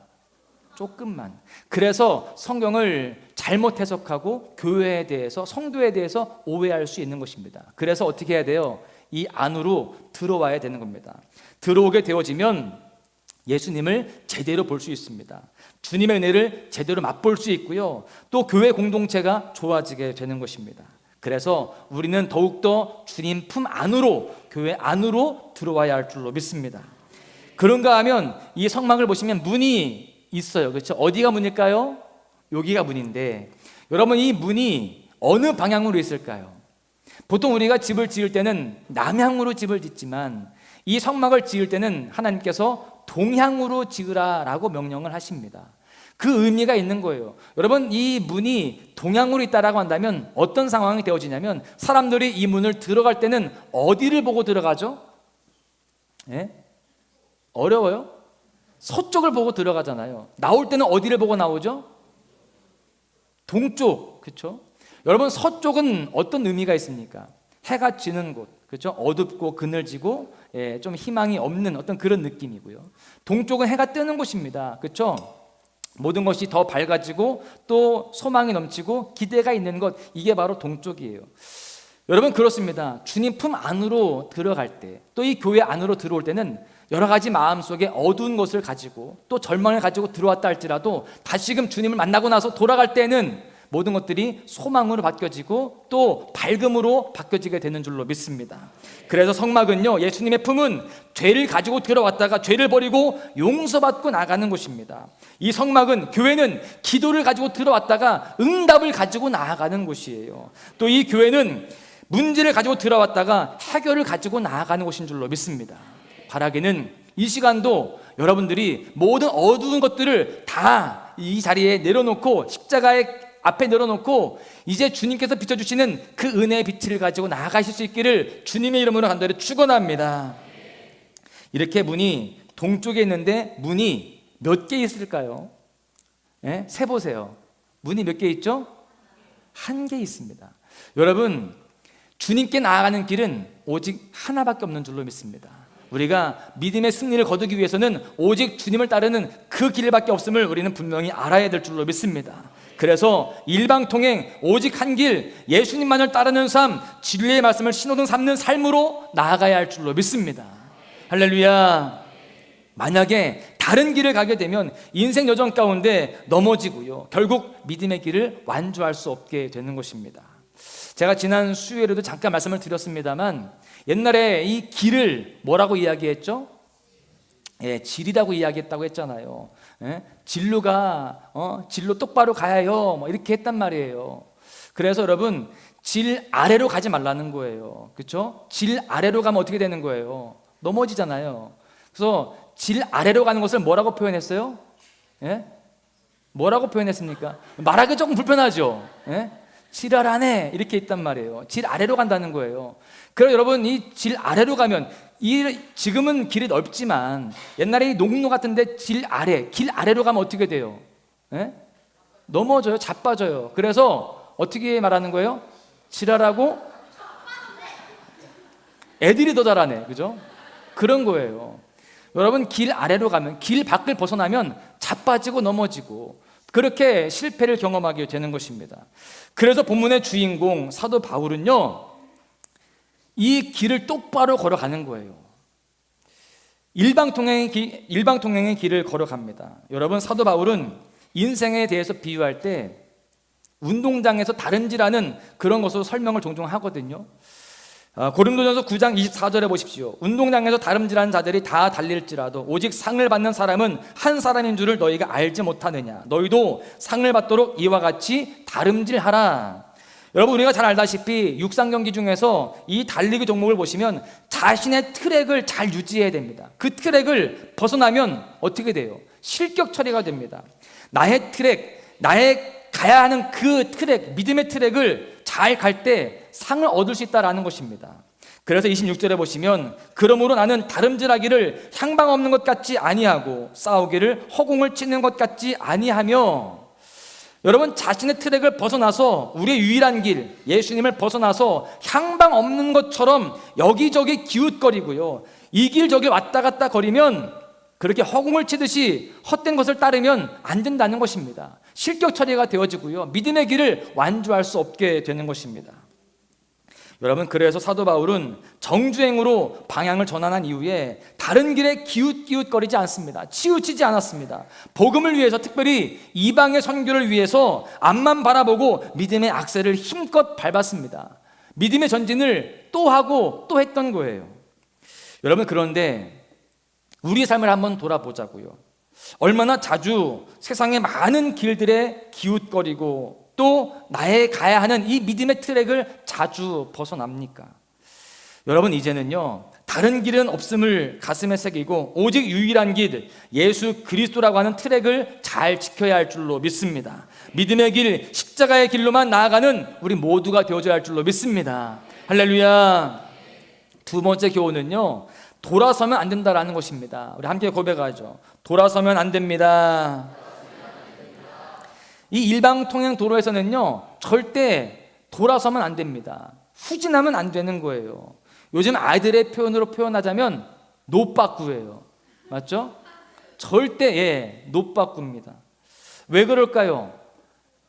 조금만. 그래서 성경을 잘못 해석하고 교회에 대해서, 성도에 대해서 오해할 수 있는 것입니다. 그래서 어떻게 해야 돼요? 이 안으로 들어와야 되는 겁니다. 들어오게 되어지면 예수님을 제대로 볼 수 있습니다. 주님의 은혜를 제대로 맛볼 수 있고요. 또 교회 공동체가 좋아지게 되는 것입니다. 그래서 우리는 더욱더 주님 품 안으로, 교회 안으로 들어와야 할 줄로 믿습니다. 그런가 하면 이 성막을 보시면 문이 있어요. 그렇죠? 어디가 문일까요? 여기가 문인데, 여러분, 이 문이 어느 방향으로 있을까요? 보통 우리가 집을 지을 때는 남향으로 집을 짓지만 이 성막을 지을 때는 하나님께서 동향으로 지으라라고 명령을 하십니다. 그 의미가 있는 거예요. 여러분, 이 문이 동향으로 있다라고 한다면 어떤 상황이 되어지냐면, 사람들이 이 문을 들어갈 때는 어디를 보고 들어가죠? 예? 어려워요? 서쪽을 보고 들어가잖아요. 나올 때는 어디를 보고 나오죠? 동쪽, 그렇죠? 여러분, 서쪽은 어떤 의미가 있습니까? 해가 지는 곳, 그렇죠? 어둡고 그늘지고, 예, 좀 희망이 없는 어떤 그런 느낌이고요. 동쪽은 해가 뜨는 곳입니다, 그렇죠? 모든 것이 더 밝아지고 또 소망이 넘치고 기대가 있는 것, 이게 바로 동쪽이에요. 여러분, 그렇습니다. 주님 품 안으로 들어갈 때, 또 이 교회 안으로 들어올 때는 여러 가지 마음속에 어두운 것을 가지고 또 절망을 가지고 들어왔다 할지라도 다시금 주님을 만나고 나서 돌아갈 때는 모든 것들이 소망으로 바뀌어지고 또 밝음으로 바뀌어지게 되는 줄로 믿습니다. 그래서 성막은요, 예수님의 품은 죄를 가지고 들어왔다가 죄를 버리고 용서받고 나가는 곳입니다. 이 성막은, 교회는 기도를 가지고 들어왔다가 응답을 가지고 나아가는 곳이에요. 또 이 교회는 문제를 가지고 들어왔다가 해결을 가지고 나아가는 곳인 줄로 믿습니다. 바라기는 이 시간도 여러분들이 모든 어두운 것들을 다 이 자리에 내려놓고, 십자가의 앞에 내려놓고 이제 주님께서 비춰주시는 그 은혜의 빛을 가지고 나아가실 수 있기를 주님의 이름으로 간절히 축원합니다. 이렇게 문이 동쪽에 있는데 문이 몇 개 있을까요? 예? 세보세요. 문이 몇 개 있죠? 한 개 있습니다. 여러분, 주님께 나아가는 길은 오직 하나밖에 없는 줄로 믿습니다. 우리가 믿음의 승리를 거두기 위해서는 오직 주님을 따르는 그 길밖에 없음을 우리는 분명히 알아야 될 줄로 믿습니다. 그래서 일방통행, 오직 한 길, 예수님만을 따르는 삶, 진리의 말씀을 신호등 삼는 삶으로 나아가야 할 줄로 믿습니다. 할렐루야. 만약에 다른 길을 가게 되면 인생 여정 가운데 넘어지고요, 결국 믿음의 길을 완주할 수 없게 되는 것입니다. 제가 지난 수요일에도 잠깐 말씀을 드렸습니다만, 옛날에 이 길을 뭐라고 이야기했죠? 예, 질이라고 이야기했다고 했잖아요. 예? 진로가 진로 똑바로 가야 해요, 뭐 이렇게 했단 말이에요. 그래서 여러분, 질 아래로 가지 말라는 거예요. 그렇죠? 질 아래로 가면 어떻게 되는 거예요? 넘어지잖아요. 그래서 질 아래로 가는 것을 뭐라고 표현했어요? 예? 뭐라고 표현했습니까? 말하기 조금 불편하죠. 예? 질 아래네 이렇게 있단 말이에요. 질 아래로 간다는 거예요. 그래서 여러분, 이 질 아래로 가면, 지금은 길이 넓지만 옛날에 이 농로 같은데 길 아래로 가면 어떻게 돼요? 예? 넘어져요. 자빠져요. 그래서 어떻게 말하는 거예요? 지랄하고 애들이 더 잘하네, 그죠? 그런 거예요. 여러분, 길 아래로 가면, 길 밖을 벗어나면 자빠지고 넘어지고 그렇게 실패를 경험하게 되는 것입니다. 그래서 본문의 주인공 사도 바울은요, 이 길을 똑바로 걸어가는 거예요. 일방통행의 길을 걸어갑니다. 여러분, 사도 바울은 인생에 대해서 비유할 때 운동장에서 다름질하는 그런 것으로 설명을 종종 하거든요. 고린도전서 9장 24절에 보십시오. 운동장에서 다름질하는 자들이 다 달릴지라도 오직 상을 받는 사람은 한 사람인 줄을 너희가 알지 못하느냐. 너희도 상을 받도록 이와 같이 다름질하라. 여러분, 우리가 잘 알다시피 육상 경기 중에서 이 달리기 종목을 보시면 자신의 트랙을 잘 유지해야 됩니다. 그 트랙을 벗어나면 어떻게 돼요? 실격 처리가 됩니다. 나의 트랙, 나의 가야 하는 그 트랙, 믿음의 트랙을 잘 갈 때 상을 얻을 수 있다라는 것입니다. 그래서 26절에 보시면 그러므로 나는 다름질하기를 향방 없는 것 같지 아니하고 싸우기를 허공을 치는 것 같지 아니하며. 여러분, 자신의 트랙을 벗어나서 우리의 유일한 길 예수님을 벗어나서 향방 없는 것처럼 여기저기 기웃거리고요, 이 길 저길 왔다 갔다 거리면 그렇게 허공을 치듯이 헛된 것을 따르면 안 된다는 것입니다. 실격 처리가 되어지고요, 믿음의 길을 완주할 수 없게 되는 것입니다. 여러분, 그래서 사도 바울은 정주행으로 방향을 전환한 이후에 다른 길에 기웃기웃거리지 않습니다. 치우치지 않았습니다. 복음을 위해서, 특별히 이방의 선교를 위해서 앞만 바라보고 믿음의 악셀을 힘껏 밟았습니다. 믿음의 전진을 또 하고 또 했던 거예요. 여러분, 그런데 우리의 삶을 한번 돌아보자고요. 얼마나 자주 세상의 많은 길들에 기웃거리고 또 나의 가야 하는 이 믿음의 트랙을 자주 벗어납니까? 여러분, 이제는요, 다른 길은 없음을 가슴에 새기고 오직 유일한 길 예수 그리스도라고 하는 트랙을 잘 지켜야 할 줄로 믿습니다. 믿음의 길, 십자가의 길로만 나아가는 우리 모두가 되어져야 할 줄로 믿습니다. 할렐루야. 두 번째 교훈은요, 돌아서면 안 된다라는 것입니다. 우리 함께 고백하죠. 돌아서면 안 됩니다. 이 일방통행 도로에서는요, 절대 돌아서면 안 됩니다. 후진하면 안 되는 거예요. 요즘 아이들의 표현으로 표현하자면 노빠꾸예요. 맞죠? 절대 노빠꾸입니다. 왜 그럴까요?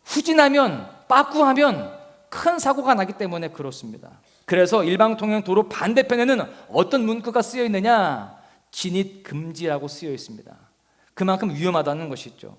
후진하면, 빠꾸하면 큰 사고가 나기 때문에 그렇습니다. 그래서 일방통행 도로 반대편에는 어떤 문구가 쓰여 있느냐? 진입 금지라고 쓰여 있습니다. 그만큼 위험하다는 것이죠.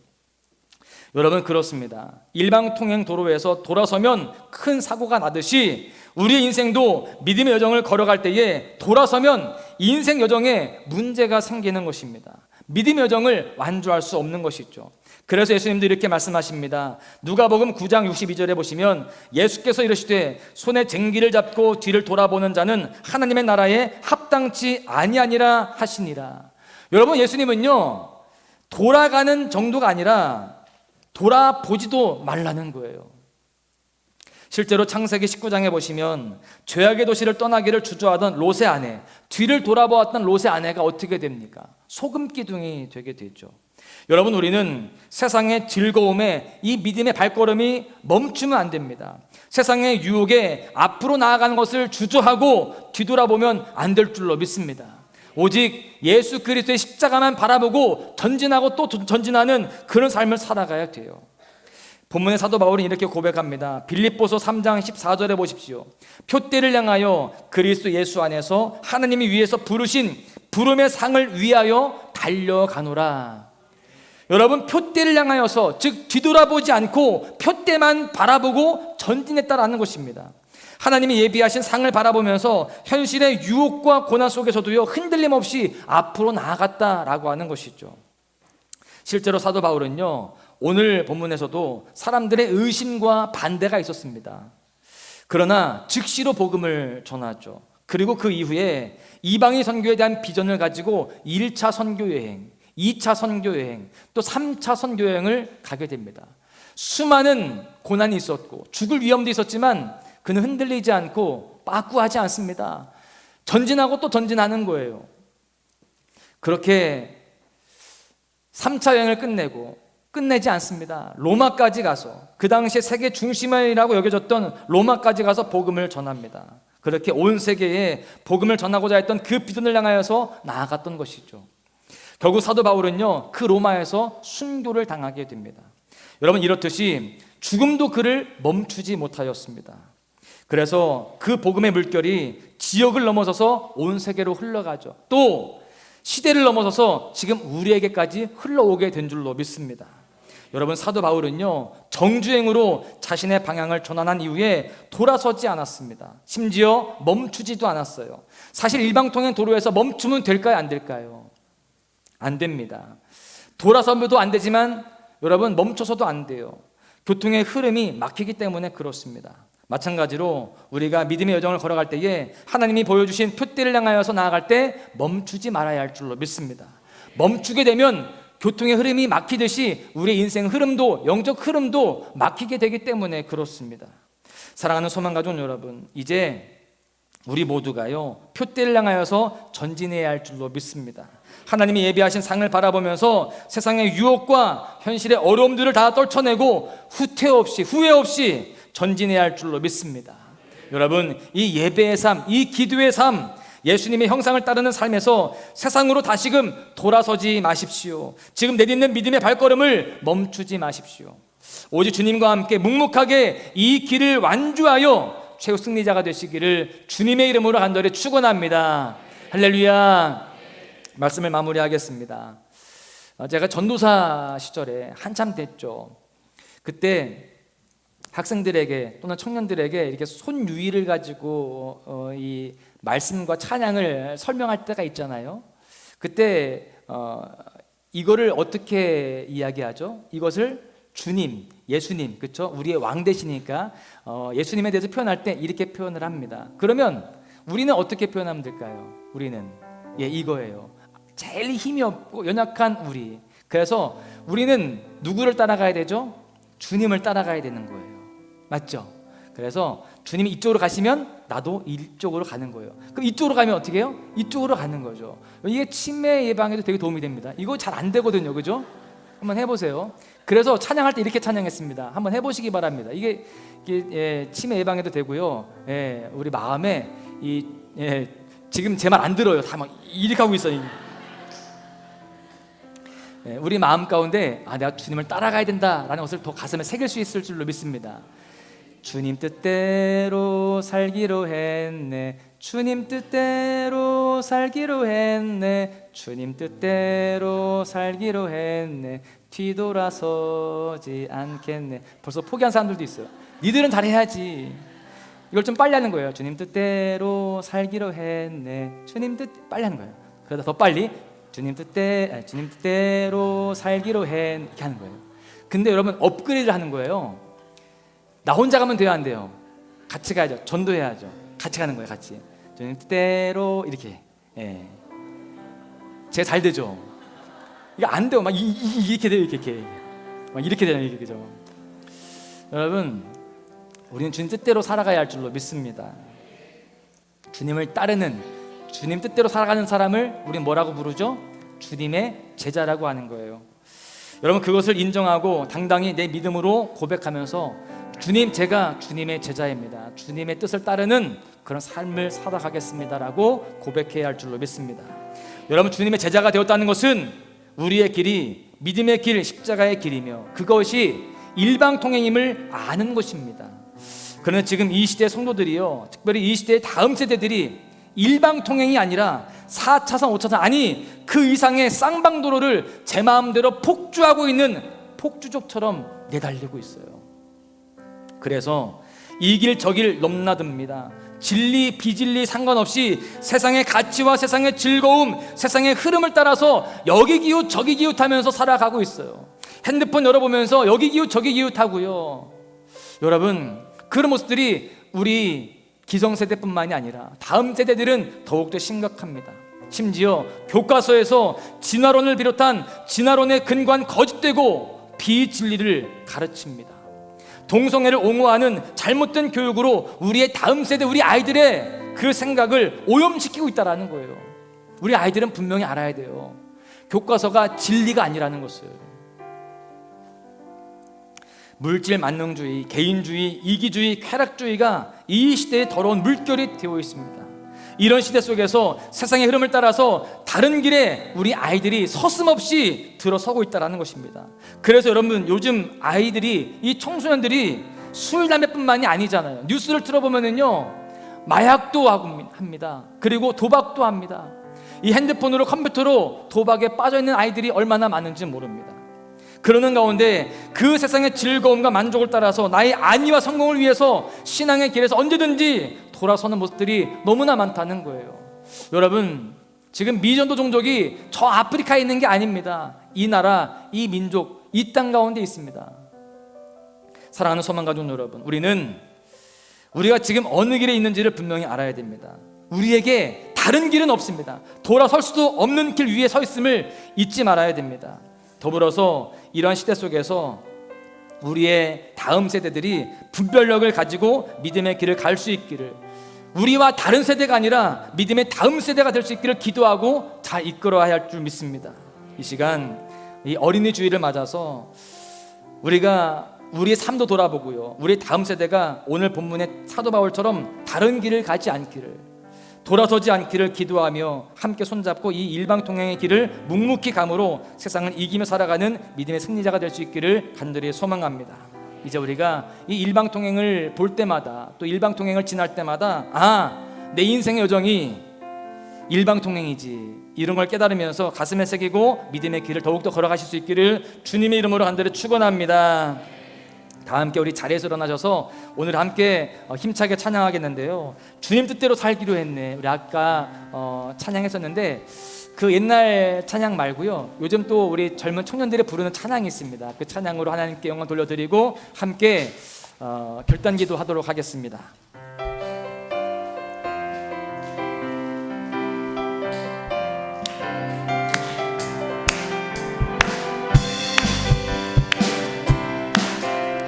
여러분, 그렇습니다. 일방통행 도로에서 돌아서면 큰 사고가 나듯이 우리의 인생도 믿음의 여정을 걸어갈 때에 돌아서면 인생 여정에 문제가 생기는 것입니다. 믿음의 여정을 완주할 수 없는 것이죠. 그래서 예수님도 이렇게 말씀하십니다. 누가복음 9장 62절에 보시면 예수께서 이르시되 손에 쟁기를 잡고 뒤를 돌아보는 자는 하나님의 나라에 합당치 아니하니라 하시니라. 여러분, 예수님은요, 돌아가는 정도가 아니라 돌아보지도 말라는 거예요. 실제로 창세기 19장에 보시면 죄악의 도시를 떠나기를 주저하던 롯의 아내, 뒤를 돌아보았던 롯의 아내가 어떻게 됩니까? 소금 기둥이 되게 되죠. 여러분, 우리는 세상의 즐거움에 이 믿음의 발걸음이 멈추면 안 됩니다. 세상의 유혹에 앞으로 나아가는 것을 주저하고 뒤돌아보면 안 될 줄로 믿습니다. 오직 예수 그리스도의 십자가만 바라보고 전진하고 또 전진하는 그런 삶을 살아가야 돼요. 본문의 사도 바울은 이렇게 고백합니다. 빌립보서 3장 14절에 보십시오. 표대를 향하여 그리스도 예수 안에서 하나님이 위에서 부르신 부름의 상을 위하여 달려가노라. 여러분, 표대를 향하여서, 즉 뒤돌아보지 않고 표대만 바라보고 전진했다라는 것입니다. 하나님이 예비하신 상을 바라보면서 현실의 유혹과 고난 속에서도요, 흔들림 없이 앞으로 나아갔다라고 하는 것이죠. 실제로 사도 바울은요, 오늘 본문에서도 사람들의 의심과 반대가 있었습니다. 그러나 즉시로 복음을 전하죠. 그리고 그 이후에 이방인 선교에 대한 비전을 가지고 1차 선교여행, 2차 선교여행, 또 3차 선교여행을 가게 됩니다. 수많은 고난이 있었고 죽을 위험도 있었지만 그는 흔들리지 않고 빠꾸하지 않습니다. 전진하고 또 전진하는 거예요. 그렇게 3차 여행을 끝내고 끝내지 않습니다. 로마까지 가서, 그 당시에 세계 중심이라고 여겨졌던 로마까지 가서 복음을 전합니다. 그렇게 온 세계에 복음을 전하고자 했던 그 비전을 향하여서 나아갔던 것이죠. 결국 사도 바울은요, 그 로마에서 순교를 당하게 됩니다. 여러분, 이렇듯이 죽음도 그를 멈추지 못하였습니다. 그래서 그 복음의 물결이 지역을 넘어서서 온 세계로 흘러가죠. 또 시대를 넘어서서 지금 우리에게까지 흘러오게 된 줄로 믿습니다. 여러분, 사도 바울은요, 정주행으로 자신의 방향을 전환한 이후에 돌아서지 않았습니다. 심지어 멈추지도 않았어요. 사실 일방통행 도로에서 멈추면 될까요, 안 될까요? 안 됩니다. 돌아서도 안 되지만 여러분, 멈춰서도 안 돼요. 교통의 흐름이 막히기 때문에 그렇습니다. 마찬가지로 우리가 믿음의 여정을 걸어갈 때에 하나님이 보여주신 표대를 향하여서 나아갈 때 멈추지 말아야 할 줄로 믿습니다. 멈추게 되면 교통의 흐름이 막히듯이 우리의 인생 흐름도, 영적 흐름도 막히게 되기 때문에 그렇습니다. 사랑하는 소망가족 여러분, 이제 우리 모두가요, 표대를 향하여서 전진해야 할 줄로 믿습니다. 하나님이 예비하신 상을 바라보면서 세상의 유혹과 현실의 어려움들을 다 떨쳐내고 후회 없이 전진해야 할 줄로 믿습니다. 여러분, 이 예배의 삶, 이 기도의 삶, 예수님의 형상을 따르는 삶에서 세상으로 다시금 돌아서지 마십시오. 지금 내딛는 믿음의 발걸음을 멈추지 마십시오. 오직 주님과 함께 묵묵하게 이 길을 완주하여 최후 승리자가 되시기를 주님의 이름으로 간절히 축원합니다. 할렐루야. 말씀을 마무리하겠습니다. 제가 전도사 시절에 한참 됐죠. 그때 학생들에게 또는 청년들에게 이렇게 손유의를 가지고 이 말씀과 찬양을 설명할 때가 있잖아요. 그때 이거를 어떻게 이야기하죠? 이것을 주님, 예수님, 그렇죠? 우리의 왕 되시니까 예수님에 대해서 표현할 때 이렇게 표현을 합니다. 그러면 우리는 어떻게 표현하면 될까요? 우리는 이거예요. 제일 힘이 없고 연약한 우리. 그래서 우리는 누구를 따라가야 되죠? 주님을 따라가야 되는 거예요. 맞죠? 그래서 주님이 이쪽으로 가시면 나도 이쪽으로 가는 거예요. 그럼 이쪽으로 가면 어떻게 해요? 이쪽으로 가는 거죠. 이게 치매 예방에도 되게 도움이 됩니다. 이거 잘 안 되거든요, 그죠? 한번 해보세요. 그래서 찬양할 때 이렇게 찬양했습니다. 한번 해보시기 바랍니다. 이게 치매 예방에도 되고요. 우리 마음에 지금 제 말 안 들어요. 다 막 이렇게 하고 있어요. 우리 마음 가운데 내가 주님을 따라가야 된다라는 것을 더 가슴에 새길 수 있을 줄로 믿습니다. 주님 뜻대로 살기로 했네. 주님 뜻대로 살기로 했네. 주님 뜻대로 살기로 했네. 뒤돌아서지 않겠네. 벌써 포기한 사람들도 있어요. 니들은 잘해야지. 이걸 좀 빨리 하는 거예요. 주님 뜻대로 살기로 했네. 주님 뜻 빨리 하는 거예요. 그러다 더 빨리 주님 뜻대로 살기로 했네. 이렇게 하는 거예요. 근데 여러분 업그레이드를 하는 거예요. 나 혼자 가면 돼요, 안 돼요? 같이 가야죠. 전도해야죠. 같이 가는 거예요, 같이. 주님 뜻대로 이렇게. 제가 잘 되죠. 이게 안 돼요. 막 이렇게 돼요, 이렇게. 막 이렇게 되잖아요, 이렇게 그죠? 여러분, 우리는 주님 뜻대로 살아가야 할 줄로 믿습니다. 주님을 따르는, 주님 뜻대로 살아가는 사람을 우리는 뭐라고 부르죠? 주님의 제자라고 하는 거예요. 여러분, 그것을 인정하고 당당히 내 믿음으로 고백하면서 주님, 제가 주님의 제자입니다. 주님의 뜻을 따르는 그런 삶을 살아가겠습니다라고 고백해야 할 줄로 믿습니다. 여러분, 주님의 제자가 되었다는 것은 우리의 길이 믿음의 길, 십자가의 길이며 그것이 일방통행임을 아는 것입니다. 그러나 지금 이 시대 성도들이요, 특별히 이 시대의 다음 세대들이 일방통행이 아니라 4차선, 5차선, 아니 그 이상의 쌍방도로를 제 마음대로 폭주하고 있는 폭주족처럼 내달리고 있어요. 그래서 이 길 저 길 넘나듭니다. 진리 비진리 상관없이 세상의 가치와 세상의 즐거움, 세상의 흐름을 따라서 여기 기웃 저기 기웃하면서 살아가고 있어요. 핸드폰 열어보면서 여기 기웃 저기 기웃하고요. 여러분, 그런 모습들이 우리 기성세대뿐만이 아니라 다음 세대들은 더욱더 심각합니다. 심지어 교과서에서 진화론을 비롯한 진화론의 근거한 거짓되고 비진리를 가르칩니다. 동성애를 옹호하는 잘못된 교육으로 우리의 다음 세대, 우리 아이들의 그 생각을 오염시키고 있다는 거예요. 우리 아이들은 분명히 알아야 돼요. 교과서가 진리가 아니라는 것을. 물질 만능주의, 개인주의, 이기주의, 쾌락주의가 이 시대의 더러운 물결이 되어 있습니다. 이런 시대 속에서 세상의 흐름을 따라서 다른 길에 우리 아이들이 서슴없이 들어서고 있다는 것입니다. 그래서 여러분, 요즘 아이들이, 이 청소년들이 술, 담배뿐만이 아니잖아요. 뉴스를 들어보면은요, 마약도 합니다. 그리고 도박도 합니다. 이 핸드폰으로, 컴퓨터로 도박에 빠져있는 아이들이 얼마나 많은지 모릅니다. 그러는 가운데 그 세상의 즐거움과 만족을 따라서 나의 안위와 성공을 위해서 신앙의 길에서 언제든지 돌아서는 모습들이 너무나 많다는 거예요. 여러분, 지금 미전도 종족이 저 아프리카에 있는 게 아닙니다. 이 나라, 이 민족, 이 땅 가운데 있습니다. 사랑하는 소망가족 여러분, 우리가 지금 어느 길에 있는지를 분명히 알아야 됩니다. 우리에게 다른 길은 없습니다. 돌아설 수도 없는 길 위에 서 있음을 잊지 말아야 됩니다. 더불어서 이러한 시대 속에서 우리의 다음 세대들이 분별력을 가지고 믿음의 길을 갈 수 있기를, 우리와 다른 세대가 아니라 믿음의 다음 세대가 될 수 있기를 기도하고 잘 이끌어야 할 줄 믿습니다. 이 시간, 이 어린이 주일을 맞아서 우리가 우리의 삶도 돌아보고요, 우리 다음 세대가 오늘 본문의 사도 바울처럼 다른 길을 가지 않기를, 돌아서지 않기를 기도하며 함께 손잡고 이 일방통행의 길을 묵묵히 감으로 세상을 이기며 살아가는 믿음의 승리자가 될 수 있기를 간절히 소망합니다. 이제 우리가 이 일방통행을 볼 때마다, 또 일방통행을 지날 때마다, 내 인생의 여정이 일방통행이지, 이런 걸 깨달으면서 가슴에 새기고 믿음의 길을 더욱더 걸어가실 수 있기를 주님의 이름으로 간절히 축원합니다. 다 함께 우리 자리에서 일어나셔서 오늘 함께 힘차게 찬양하겠는데요, 주님 뜻대로 살기로 했네. 우리 아까 찬양했었는데 그 옛날 찬양 말고요, 요즘 또 우리 젊은 청년들이 부르는 찬양이 있습니다. 그 찬양으로 하나님께 영광 돌려드리고 함께 결단기도 하도록 하겠습니다.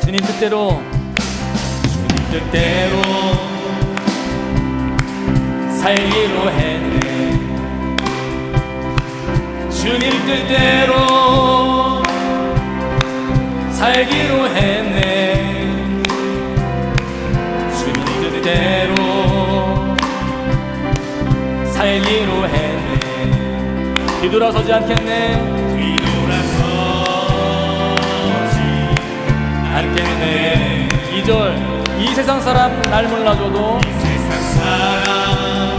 주님 뜻대로 살기로 했네. 주님 뜻대로 살기로 했네. 주님 뜻대로 살기로 했네. 뒤돌아서지 않겠네. 않겠네. 2절, 이 세상 사람 날 몰라줘도, 이 세상 사람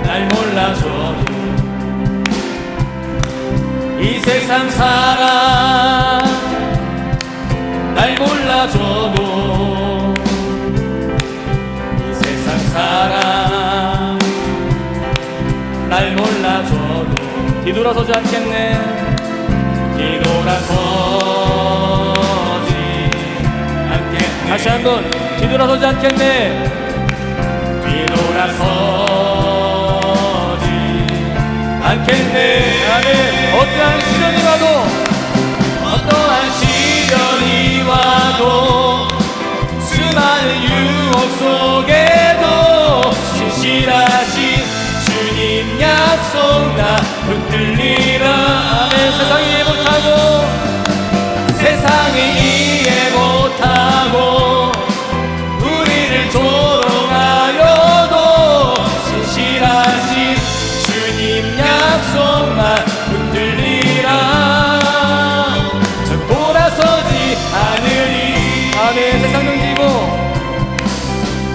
날 몰라줘도, 이 세상 사람 날 몰라줘도, 이 세상 사람 날 몰라줘도 뒤돌아서지 않겠네. 다시 한번 뒤돌아서지 않겠네. 뒤돌아서지 않겠네. 아멘. 어떠한 시련이 와도, 어떠한 시련이 와도, 수많은 유혹 속에도 신실하신 주님 약속 나 붙들리라. 아멘. 세상이 이해 못하고, 세상이 이해 못하고 우리를 조롱하여도 신실하신 주님 약속만 붙들리라. 저 돌아서지 않으리. 아멘. 세상 등지고,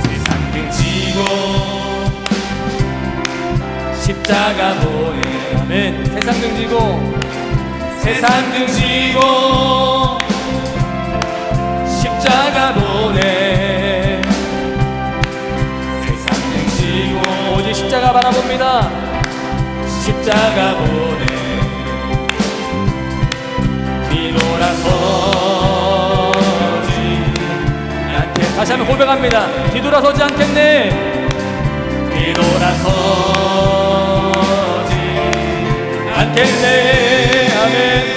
세상 등지고 십자가 보내. 아멘. 세상 등지고, 세상 등지고 십자가 보내. 세상 등지고 오직 십자가 바라봅니다. 십자가 보내. 뒤돌아서지 않겠네. 다시 한번 고백합니다. 뒤돌아서지 않겠네. 뒤돌아서지 않겠네. 아멘.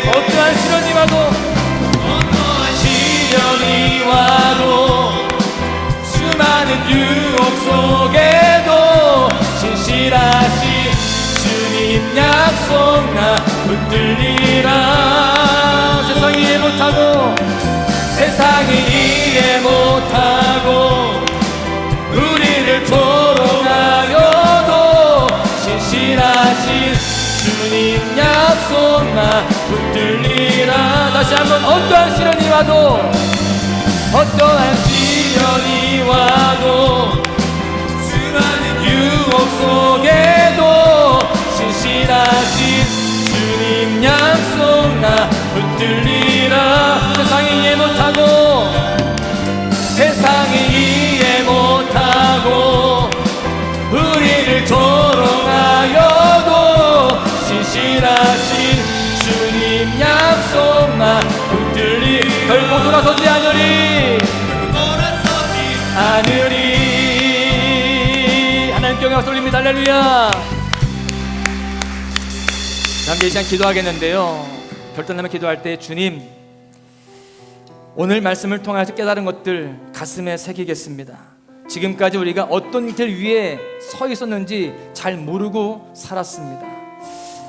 어떠한 시련이 와도, 어떠한 시련이 와도, 수많은 유혹 속에도 신실하신 주님 약속 나 붙들리라. 세상이 이해 못하고, 신실하신 주님 약속만 붙들리라. 다시 한번 어떠한 시련이 와도 어떠한 시련이 와도 수많은 유혹 속에도 신실하신 주님 약속 나 붙들리라. 세상이 이해 못하고 세상이 이해 못하고 우리를 조롱하여도 신실하신 주님 약속만 붙들리 결코 돌아서지 않으리 하나님께 영광 돌립니다. 할렐루야. 함께 이 시간 기도하겠는데요, 결단하며 기도할 때 주님, 오늘 말씀을 통해서 깨달은 것들 가슴에 새기겠습니다. 지금까지 우리가 어떤 길 위에 서 있었는지 잘 모르고 살았습니다.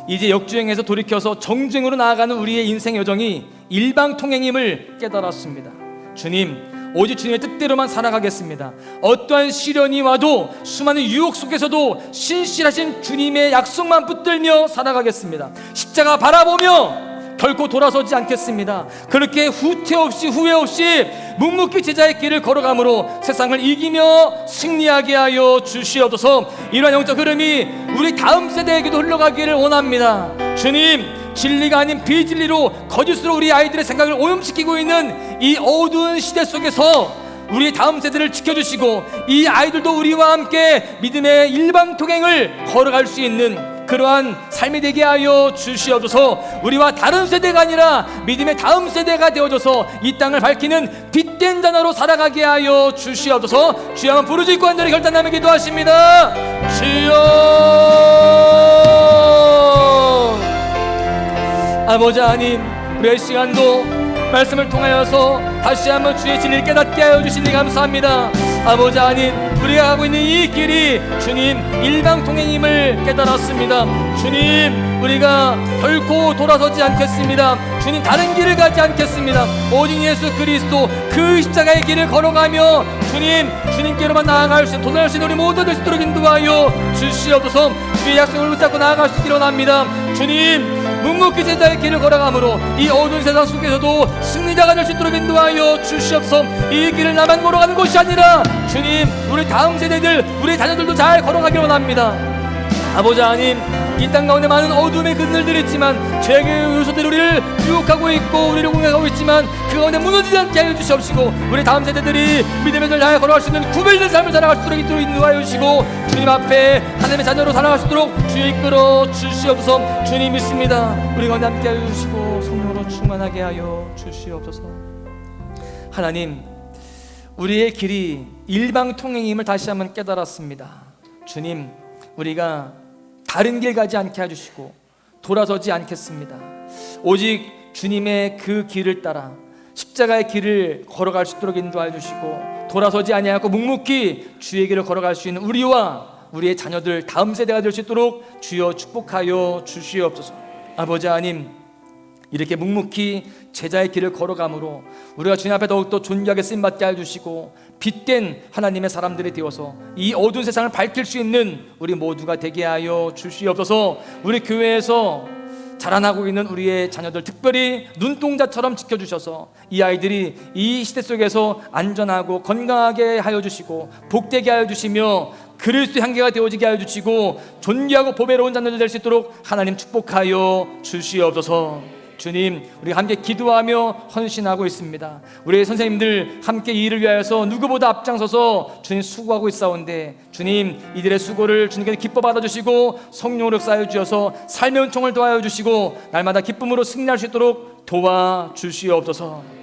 이제 역주행에서 돌이켜서 정주행으로 나아가는 우리의 인생 여정이 일방통행임을 깨달았습니다. 주님, 오직 주님의 뜻대로만 살아가겠습니다. 어떠한 시련이 와도 수많은 유혹 속에서도 신실하신 주님의 약속만 붙들며 살아가겠습니다. 십자가 바라보며 결코 돌아서지 않겠습니다. 그렇게 후퇴 없이 후회 없이 묵묵히 제자의 길을 걸어가므로 세상을 이기며 승리하게 하여 주시옵소서. 이러한 영적 흐름이 우리 다음 세대에게도 흘러가기를 원합니다. 주님, 진리가 아닌 비진리로 거짓으로 우리 아이들의 생각을 오염시키고 있는 이 어두운 시대 속에서 우리 다음 세대를 지켜주시고 이 아이들도 우리와 함께 믿음의 일방통행을 걸어갈 수 있는 그러한 삶이 되게 하여 주시옵소서. 우리와 다른 세대가 아니라 믿음의 다음 세대가 되어져서 이 땅을 밝히는 빛된 자녀로 살아가게 하여 주시옵소서. 주여 한번 부르짖고 간절히 결단하며 기도하십니다. 주여, 아버지 하나님, 우리의 시간도 말씀을 통하여서 다시 한번 주의 진리를 깨닫게 하여 주시니 감사합니다. 아버지 하나님, 우리가 가고 있는 이 길이 주님 일방통행임을 깨달았습니다. 주님, 우리가 결코 돌아서지 않겠습니다. 주님, 다른 길을 가지 않겠습니다. 오직 예수 그리스도 그 십자가의 길을 걸어가며 주님께로만 나아갈 수 있는 도전할 수 있는 우리 모두 될 수 있도록 인도하여 주시옵소서. 주의 약속을 붙잡고 나아갈 수 있기를 원합니다. 주님, 묵묵히 제자의 길을 걸어가므로 이 어두운 세상 속에서도 승리자가 될 수 있도록 인도하여 주시옵소서. 이 길을 나만 걸어가는 것이 아니라 주님, 우리 다음 세대들, 우리 자녀들도 잘 걸어가기를 원합니다. 아버지 하나님, 이 땅 가운데 많은 어둠의 그늘들이 있지만 죄의 요소들이 우리를 유혹하고 있고 우리를 공격하고 있지만 그 가운데 무너지지 않게 하여 주시옵시고 우리 다음 세대들이 믿음의 길 나에 걸어갈 수 있는 구별된 삶을 살아갈 수 있도록 인도하여 주시고 주님 앞에 하나님의 자녀로 살아갈 수 있도록 주여 이끌어 주시옵소서. 주님 믿습니다. 우리 가운데 함께 하여 주시고 성령으로 충만하게 하여 주시옵소서. 하나님, 우리의 길이 일방통행임을 다시 한번 깨달았습니다. 주님, 우리가 다른 길 가지 않게 해주시고 돌아서지 않겠습니다. 오직 주님의 그 길을 따라 십자가의 길을 걸어갈 수 있도록 인도하여 주시고 돌아서지 아니하고 묵묵히 주의 길을 걸어갈 수 있는 우리와 우리의 자녀들 다음 세대가 될 수 있도록 주여 축복하여 주시옵소서. 아버지 하나님, 이렇게 묵묵히 제자의 길을 걸어가므로 우리가 주님 앞에 더욱더 존귀하게 쓰임받게 해주시고 빛된 하나님의 사람들이 되어서 이 어두운 세상을 밝힐 수 있는 우리 모두가 되게 하여 주시옵소서. 우리 교회에서 자라나고 있는 우리의 자녀들 특별히 눈동자처럼 지켜주셔서 이 아이들이 이 시대 속에서 안전하고 건강하게 하여 주시고 복되게 하여 주시며 그리스도 향기가 되어지게 하여 주시고 존귀하고 보배로운 자녀들 될 수 있도록 하나님 축복하여 주시옵소서. 주님, 우리 함께 기도하며 헌신하고 있습니다. 우리 선생님들 함께 이 일을 위하여서 누구보다 앞장서서 주님 수고하고 있사온데 주님, 이들의 수고를 주님께서 기뻐 받아주시고 성령으로 쌓여 주셔서 삶의 은총을 도와여 주시고 날마다 기쁨으로 승리할 수 있도록 도와주시옵소서.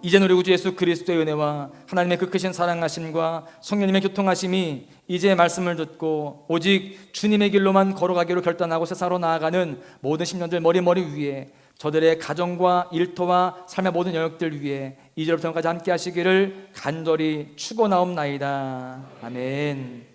이제는 우리 구주 예수 그리스도의 은혜와 하나님의 그 크신 사랑하심과 성령님의 교통하심이 이제 말씀을 듣고 오직 주님의 길로만 걸어가기로 결단하고 세상으로 나아가는 모든 심령들 머리 위에 저들의 가정과 일터와 삶의 모든 영역들 위에 이제부터 영까지 함께 하시기를 간절히 축원하옵나이다. 아멘.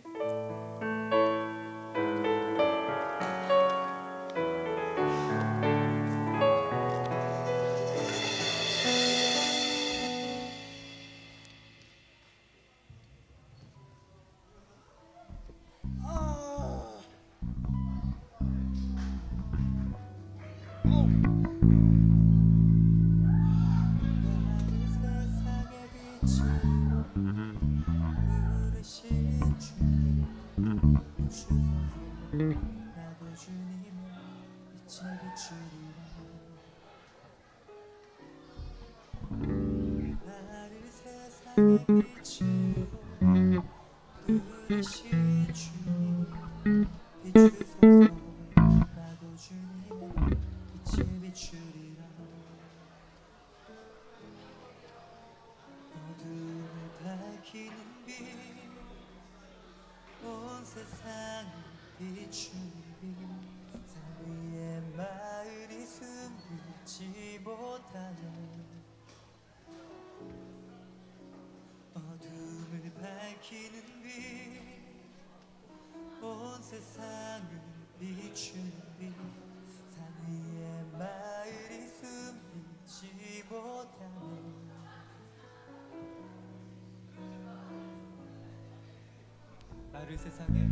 나를 세상에